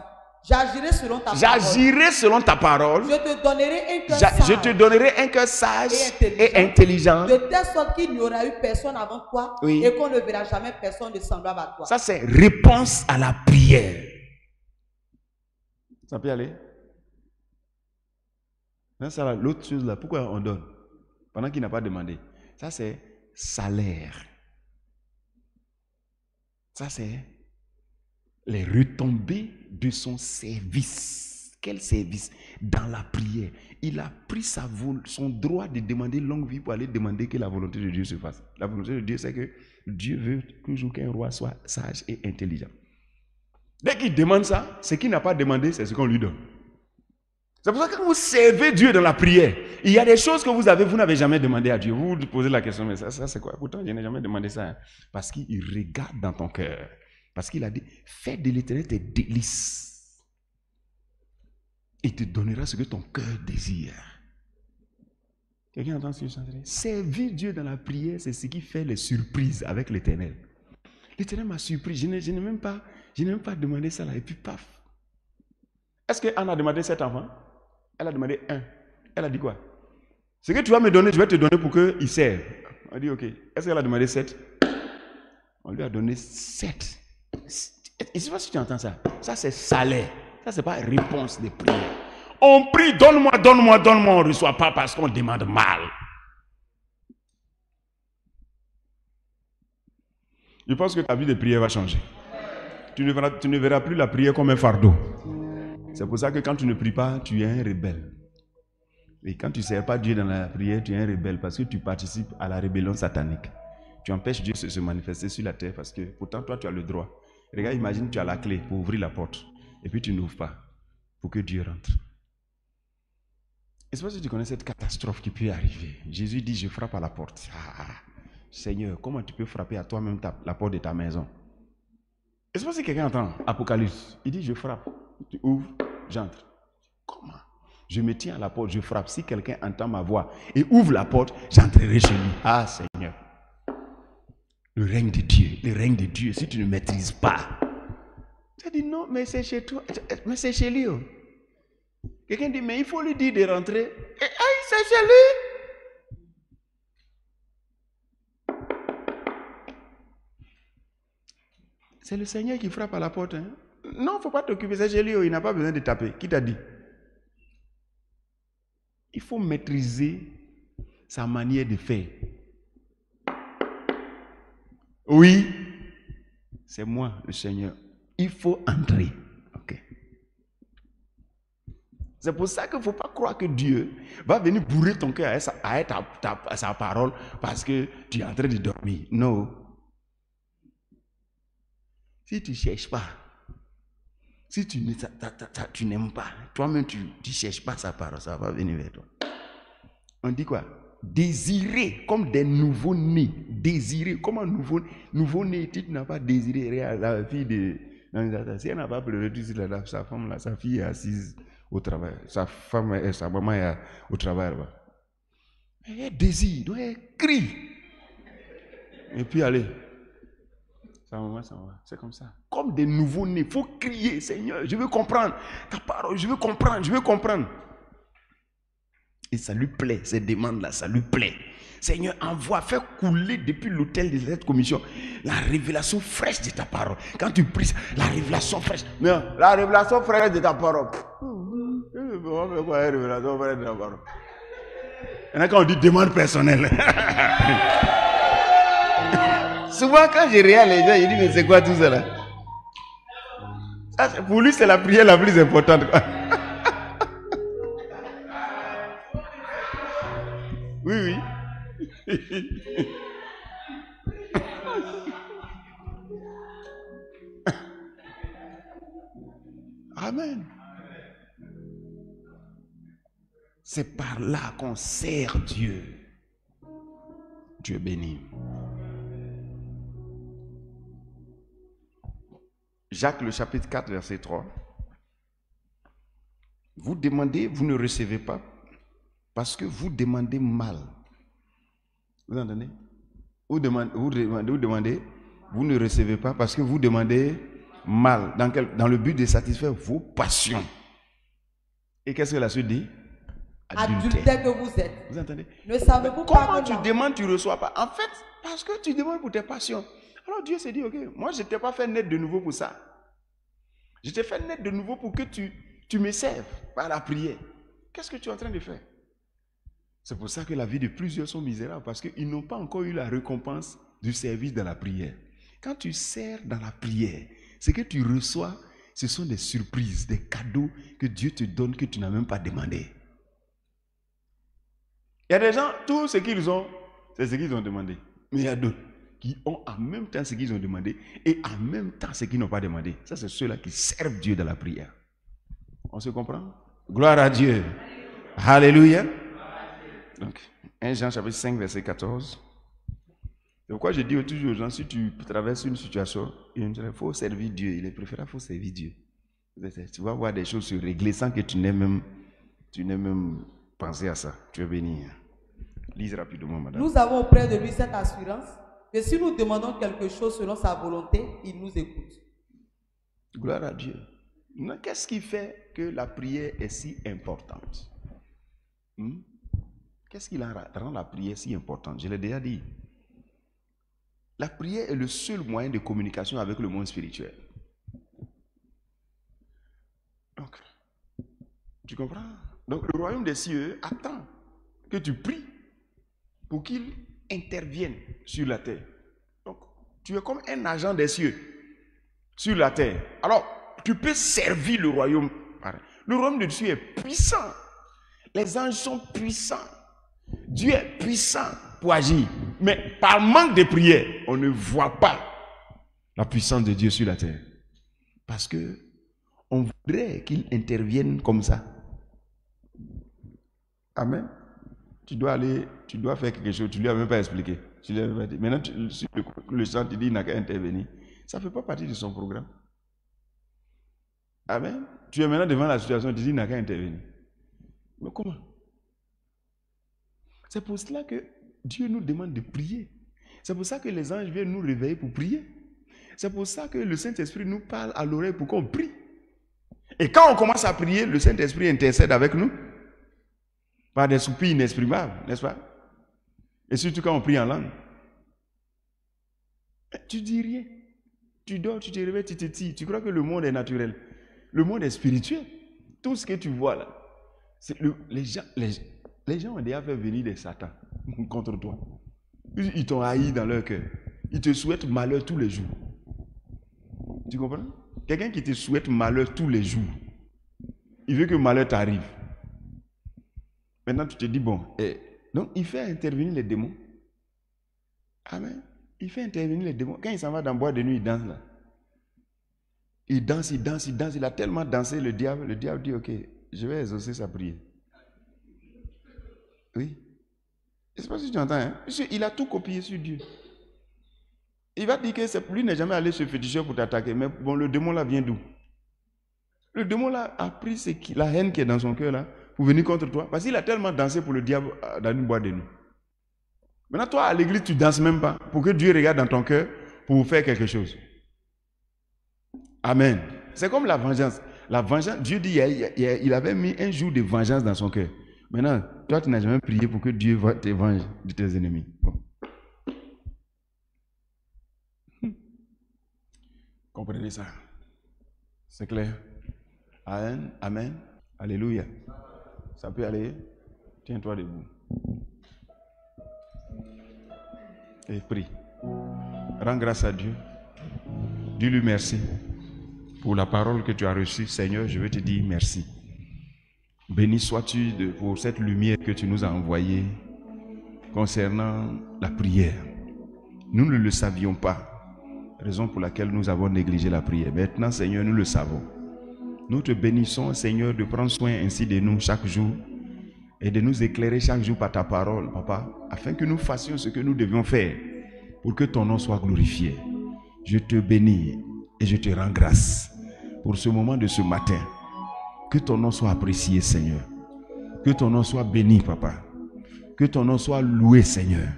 J'agirai selon ta parole. J'agirai selon ta parole. Je te donnerai un cœur sage. Je te donnerai un cœur sage et intelligent. De telle sorte qu'il n'y aura eu personne avant toi, oui, et qu'on ne verra jamais personne de semblable à toi. Ça, c'est réponse à la prière. Ça peut y aller? Ça, l'autre chose là, pourquoi on donne? Pendant qu'il n'a pas demandé. Ça, c'est salaire. Ça, c'est les retombées de son service. Quel service? Dans la prière. Il a pris son droit de demander longue vie pour aller demander que la volonté de Dieu se fasse. La volonté de Dieu, c'est que Dieu veut toujours qu'un roi soit sage et intelligent. Dès qu'il demande ça, ce qu'il n'a pas demandé, c'est ce qu'on lui donne. C'est pour ça que quand vous servez Dieu dans la prière, il y a des choses que vous n'avez jamais demandé à Dieu. Vous vous posez la question, mais ça c'est quoi? Pourtant, je n'ai jamais demandé ça. Hein. Parce qu'il regarde dans ton cœur. Parce qu'il a dit, fais de l'Éternel tes délices. Il te donnera ce que ton cœur désire. Quelqu'un entend ce que je suis en train de dire? Servir Dieu dans la prière, c'est ce qui fait les surprises avec l'Éternel. L'Éternel m'a surpris. Je n'ai même pas demandé ça là. Et puis paf. Est-ce qu'Anne a demandé 7 enfants? Elle a demandé 1. Elle a dit quoi? Ce que tu vas me donner, je vais te donner pour qu'il serve. On a dit ok. Est-ce qu'elle a demandé 7? On lui a donné 7. Je ne sais pas si tu entends ça. Ça c'est salaire. Ça c'est pas réponse de prière. On prie, donne-moi, donne-moi, donne-moi. On ne reçoit pas parce qu'on demande mal. Je pense que ta vie de prière va changer. Tu ne verras plus la prière comme un fardeau. C'est pour ça que quand tu ne pries pas, tu es un rebelle. Et quand tu ne sers pas Dieu dans la prière, tu es un rebelle parce que tu participes à la rébellion satanique. Tu empêches Dieu de se manifester sur la terre parce que pourtant toi tu as le droit. Regarde, imagine tu as la clé pour ouvrir la porte et puis tu n'ouvres pas pour que Dieu rentre. Et c'est parce que tu connais cette catastrophe qui peut arriver. Jésus dit, je frappe à la porte. Seigneur, comment tu peux frapper à toi-même la porte de ta maison? Et c'est pas si quelqu'un entend Apocalypse. Il dit, je frappe. Tu ouvres, j'entre. Comment? Je me tiens à la porte, je frappe. Si quelqu'un entend ma voix et ouvre la porte, j'entrerai chez lui. Ah Seigneur. Le règne de Dieu, si tu ne maîtrises pas. Tu dis non, mais c'est chez toi, mais c'est chez lui. Quelqu'un dit, mais il faut lui dire de rentrer. Et c'est chez lui. C'est le Seigneur qui frappe à la porte. Hein? Non, il ne faut pas t'occuper, c'est chez lui, il n'a pas besoin de taper. Qui t'a dit? Il faut maîtriser sa manière de faire. Oui, c'est moi, le Seigneur. Il faut entrer. Ok. C'est pour ça qu'il ne faut pas croire que Dieu va venir bourrer ton cœur à sa parole parce que tu es en train de dormir. Non. Si tu ne cherches pas, si tu n'aimes pas, toi-même tu ne cherches pas sa parole, ça va venir vers toi. On dit quoi? Désirer comme des nouveaux-nés. Désirer comme un nouveau-né. Si tu n'as pas désiré la fille de... Si elle n'a pas pleuré, tu sais, sa femme là, sa fille est assise au travail. Sa femme et sa maman est au travail. Elle désire, donc elle crie. Et puis allez. Sa maman s'en va. C'est comme ça. Comme des nouveaux-nés. Il faut crier, Seigneur, je veux comprendre ta parole, je veux comprendre. Et ça lui plaît, ces demandes-là, ça lui plaît. Seigneur, envoie, fais couler depuis l'autel de cette commission la révélation fraîche de ta parole. Quand tu pries, la révélation fraîche. Non, la révélation fraîche de ta parole. La révélation fraîche de ta parole. Il y en a quand on dit demande personnelle. Souvent, quand je regarde les gens, ils disent, mais c'est quoi tout ça là? Ça, pour lui, c'est la prière la plus importante. Oui. Amen. C'est par là qu'on sert Dieu. Dieu béni. Jacques le chapitre 4 verset 3. Vous demandez, vous ne recevez pas parce que vous demandez mal. Vous entendez? Vous demandez, vous ne recevez pas parce que vous demandez mal. Dans le but de satisfaire vos passions. Et qu'est-ce que la suite dit? Adultère que vous êtes. Vous entendez? Ne savez-vous pas comment tu demandes, tu ne reçois pas? En fait, parce que tu demandes pour tes passions. Alors Dieu s'est dit, ok, moi je ne t'ai pas fait naître de nouveau pour ça. Je t'ai fait naître de nouveau pour que tu me serves par la prière. Qu'est-ce que tu es en train de faire? C'est pour ça que la vie de plusieurs sont misérables, parce qu'ils n'ont pas encore eu la récompense du service de la prière. Quand tu sers dans la prière, ce que tu reçois, ce sont des surprises, des cadeaux que Dieu te donne que tu n'as même pas demandé. Il y a des gens, tout ce qu'ils ont, c'est ce qu'ils ont demandé. Mais il y a d'autres qui ont en même temps ce qu'ils ont demandé et en même temps ce qu'ils n'ont pas demandé. Ça, c'est ceux-là qui servent Dieu dans la prière. On se comprend? Gloire à Dieu. Alléluia. Donc, 1 Jean chapitre 5, verset 14. C'est pourquoi je dis toujours aux gens, si tu traverses une situation, il faut servir Dieu. Il est préférable, il faut servir Dieu. Tu vas voir des choses se régler sans que tu n'aies même pensé à ça. Tu es béni. Lise rapidement, madame. Nous avons auprès de lui cette assurance que si nous demandons quelque chose selon sa volonté, il nous écoute. Gloire à Dieu. Qu'est-ce qui fait que la prière est si importante? Qu'est-ce qui rend la prière si importante? Je l'ai déjà dit. La prière est le seul moyen de communication avec le monde spirituel. Donc, tu comprends? Donc, le royaume des cieux attend que tu pries pour qu'il intervienne sur la terre. Donc, tu es comme un agent des cieux sur la terre. Alors, tu peux servir le royaume. Le royaume des cieux est puissant. Les anges sont puissants. Dieu est puissant pour agir. Mais par manque de prière, on ne voit pas la puissance de Dieu sur la terre. Parce que on voudrait qu'il intervienne comme ça. Amen. Tu dois faire quelque chose, tu ne lui as même pas expliqué. Tu l'avais pas dit. Maintenant, sur le chant, tu dis qu'il n'a qu'à intervenir. Ça ne fait pas partie de son programme. Amen. Tu es maintenant devant la situation, tu dis qu'il n'a qu'à intervenir. Mais comment? C'est pour cela que Dieu nous demande de prier. C'est pour ça que les anges viennent nous réveiller pour prier. C'est pour ça que le Saint-Esprit nous parle à l'oreille pour qu'on prie. Et quand on commence à prier, le Saint-Esprit intercède avec nous par des soupirs inexprimables, n'est-ce pas? Et surtout quand on prie en langue. Tu dis rien. Tu dors, tu te réveilles, tu te tires. Tu crois que le monde est naturel. Le monde est spirituel. Tout ce que tu vois là, les gens ont déjà fait venir des satans contre toi. Ils t'ont haï dans leur cœur. Ils te souhaitent malheur tous les jours. Tu comprends? Quelqu'un qui te souhaite malheur tous les jours, il veut que malheur t'arrive. Maintenant, tu te dis, bon, donc il fait intervenir les démons. Amen. Il fait intervenir les démons. Quand il s'en va dans le bois de nuit, il danse là. Il danse, il danse, il danse. Il a tellement dansé, le diable dit, ok, je vais exaucer sa prière. Oui. Je ne sais pas si tu entends, hein? Parce qu'il a tout copié sur Dieu. Il va dire que lui n'est jamais allé chez le féticheur pour t'attaquer. Mais bon, le démon là vient d'où? Le démon là a pris la haine qui est dans son cœur là pour venir contre toi. Parce qu'il a tellement dansé pour le diable dans une boîte de nuit. Maintenant, toi à l'église, tu ne danses même pas pour que Dieu regarde dans ton cœur pour faire quelque chose. Amen. C'est comme la vengeance. La vengeance, Dieu dit il avait mis un jour de vengeance dans son cœur. Maintenant, toi, tu n'as jamais prié pour que Dieu te venge de tes ennemis. Bon. Comprenez ça? C'est clair? Amen. Amen. Alléluia. Ça peut aller? Tiens-toi debout. Et prie. Rends grâce à Dieu. Dis-lui merci pour la parole que tu as reçue. Seigneur, je veux te dire merci. Béni sois-tu pour cette lumière que tu nous as envoyée concernant la prière. Nous ne le savions pas. Raison pour laquelle nous avons négligé la prière. Maintenant, Seigneur, nous le savons. Nous te bénissons, Seigneur, de prendre soin ainsi de nous chaque jour et de nous éclairer chaque jour par ta parole, Papa, afin que nous fassions ce que nous devions faire pour que ton nom soit glorifié. Je te bénis et je te rends grâce pour ce moment de ce matin. Que ton nom soit apprécié, Seigneur. Que ton nom soit béni, Papa. Que ton nom soit loué, Seigneur.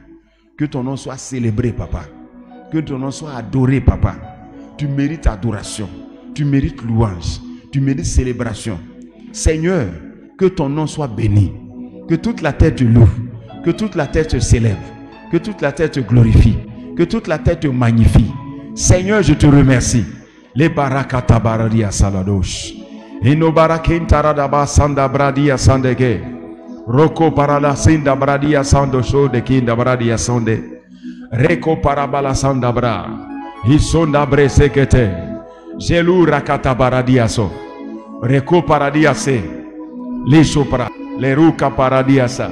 Que ton nom soit célébré, Papa. Que ton nom soit adoré, Papa. Tu mérites adoration. Tu mérites louange. Tu mérites célébration. Seigneur, que ton nom soit béni. Que toute la terre te loue. Que toute la terre te célèbre. Que toute la terre te glorifie. Que toute la terre te magnifie. Seigneur, je te remercie. Les barakata baradia saladosh. Ino barakin taradaba sanda bradia sandege. Roko parala sinda bradia sandosho de kinda bradia sonde. Reko parabala sandabra. Isonda bre sekete. Jelu rakata baradiaso. Reko paradiase. Les sopra. Les ruka paradiasa.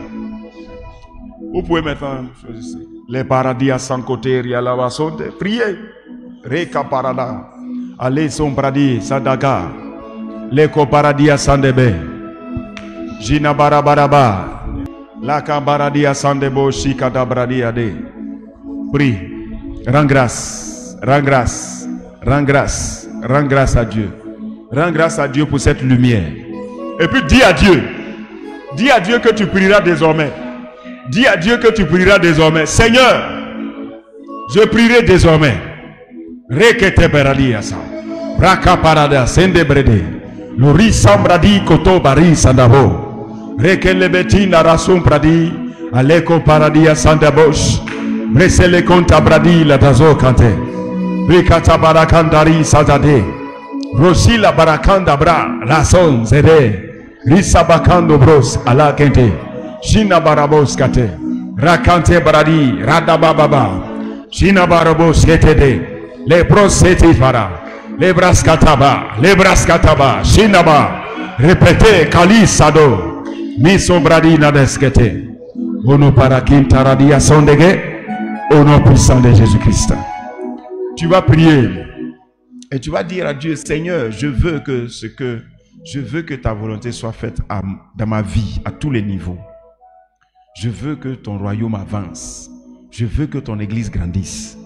Vous pouvez maintenant choisir. Les paradias sans côté rialava sonde. Priez. Reka parada. Allez son bradi sadaga. Leko paradia sandebe. Jina barabaraba. Laka baradia sandebo shikada bradia de. Prie. Rends grâce. Rends grâce. Rends grâce. Rends grâce à Dieu. Rends grâce à Dieu pour cette lumière. Et puis dis à Dieu. Dis à Dieu que tu prieras désormais. Dis à Dieu que tu prieras désormais. Seigneur, je prierai désormais. Rekete beradia sa. Raka parada sende brede. Lori sambradi koto bari sandabo. Rekele betina rasum pradi. Aleko paradia sandabosh. Bresele konta bradi la dazo kante. Rikata barakandari sadade. Rosila barakanda bra. Rason zede. Risa bakando bros ala kente. Shina barabos kate. Rakante bradi. Radabababa. Shina barabos kete de. Le bros seti para. Le braskataba, shinaba, répétez, kali sado, miso bradina deskete, ono parakin taradia sondege, au nom puissant de Jésus-Christ. Tu vas prier et tu vas dire à Dieu, Seigneur, je veux que ta volonté soit faite dans ma vie, à tous les niveaux. Je veux que ton royaume avance. Je veux que ton église grandisse.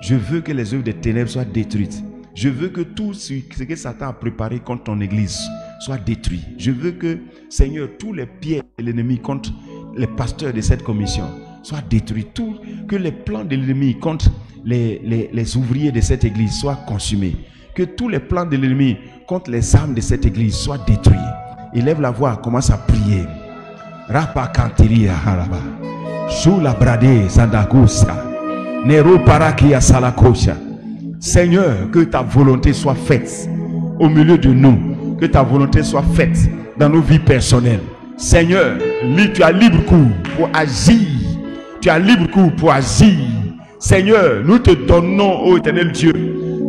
Je veux que les œuvres des ténèbres soient détruites. Je veux que tout ce que Satan a préparé contre ton église soit détruit. Je veux que, Seigneur, tous les pièges de l'ennemi contre les pasteurs de cette commission soient détruits. Que les plans de l'ennemi contre les ouvriers de cette église soient consumés. Que tous les plans de l'ennemi contre les âmes de cette église soient détruits. Élève la voix, commence à prier. Rapa kantiria haraba. Shula brade zandagusa. Nero parakia salakosha. Seigneur, que ta volonté soit faite au milieu de nous. Que ta volonté soit faite dans nos vies personnelles. Seigneur, tu as libre cours pour agir. Tu as libre cours pour agir. Seigneur, nous te donnons, ô éternel Dieu,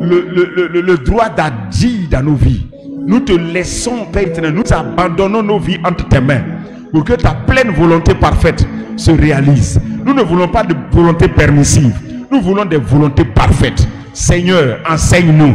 le droit d'agir dans nos vies. Nous te laissons, Père éternel, nous abandonnons nos vies entre tes mains pour que ta pleine volonté parfaite se réalise. Nous ne voulons pas de volonté permissive. Nous voulons des volontés parfaites. Seigneur, enseigne-nous,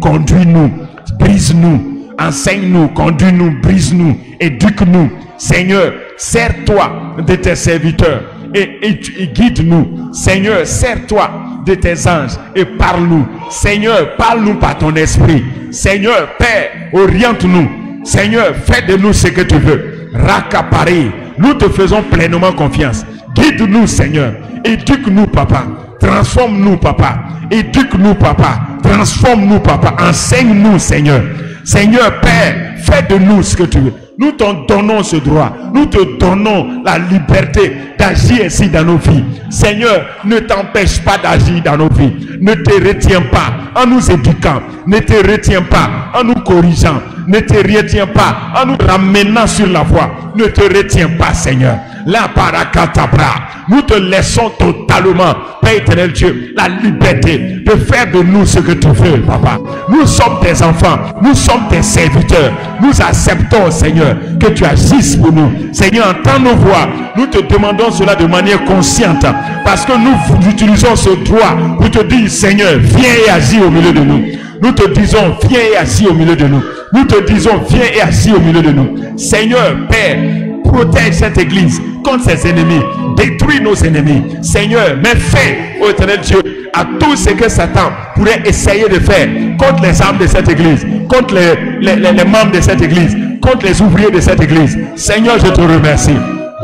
conduis-nous, brise-nous, enseigne-nous, conduis-nous, brise-nous, éduque-nous. Seigneur, sers-toi de tes serviteurs et guide-nous. Seigneur, sers-toi de tes anges et parle-nous. Seigneur, parle-nous par ton esprit. Seigneur, Père, oriente-nous. Seigneur, fais de nous ce que tu veux. Rakapari, nous te faisons pleinement confiance. Guide-nous, Seigneur. Éduque-nous, Papa. Transforme-nous, Papa. Éduque-nous, Papa. Transforme-nous, Papa. Enseigne-nous, Seigneur. Seigneur, Père, fais de nous ce que tu veux. Nous t'en donnons ce droit. Nous te donnons la liberté d'agir ainsi dans nos vies. Seigneur, ne t'empêche pas d'agir dans nos vies. Ne te retiens pas en nous éduquant. Ne te retiens pas en nous corrigeant. Ne te retiens pas en nous ramenant sur la voie. Ne te retiens pas, Seigneur. La parakatabra. Nous te laissons totalement, Père éternel Dieu, la liberté de faire de nous ce que tu veux, Papa. Nous sommes tes enfants, nous sommes tes serviteurs. Nous acceptons, Seigneur, que tu agisses pour nous. Seigneur, entends nos voix. Nous te demandons cela de manière consciente, parce que nous utilisons ce droit pour te dire, Seigneur, viens et agis au milieu de nous. Nous te disons, viens et agis au milieu de nous. Nous te disons, viens et agis au milieu de nous. Seigneur, Père, protège cette église contre ses ennemis. Détruis nos ennemis. Seigneur, mets fin, ô éternel Dieu, à tout ce que Satan pourrait essayer de faire contre les âmes de cette église, contre les membres de cette église, contre les ouvriers de cette église. Seigneur, je te remercie.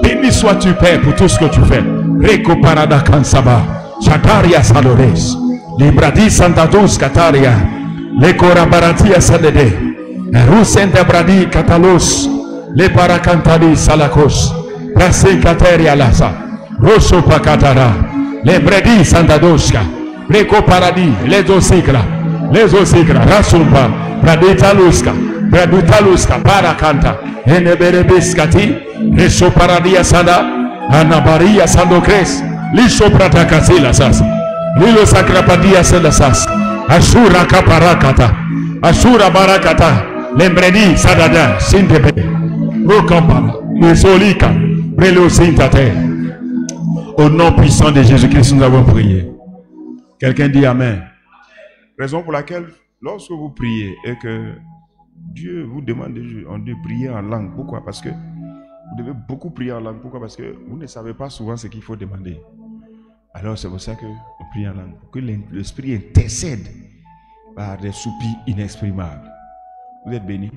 Béni sois-tu, Père, pour tout ce que tu fais. Reko parada kansaba. Chataria salores. Libradi santados kataria. Le korabaratia sadede. Rusente bradi katalos. Le paracantadi salakos. Prase kateria lasa. Rosso pakatara. Le bredi santadoska. Reko paradi. Les osikra. Les osikra. Rasumpa. Braditaluska. Bradutaluska. Paracanta. Eneberebiskati. Reso paradia sada. Anabaria sandokres. Liso pratakasila sas. Lilo sakrapadia sas. Ashura kaparakata. Ashura barakata. Lembredi sadada. Sintepe. Rokampara. Mesolika. Brelo sintate. Au nom puissant de Jésus-Christ, nous avons prié. Quelqu'un dit Amen. Raison pour laquelle, lorsque vous priez et que Dieu vous demande de prier en langue, pourquoi? Parce que vous devez beaucoup prier en langue. Pourquoi? Parce que vous ne savez pas souvent ce qu'il faut demander. Alors c'est pour ça qu'on prie en langue. Pour que l'Esprit intercède par des soupirs inexprimables. Vous êtes bénis.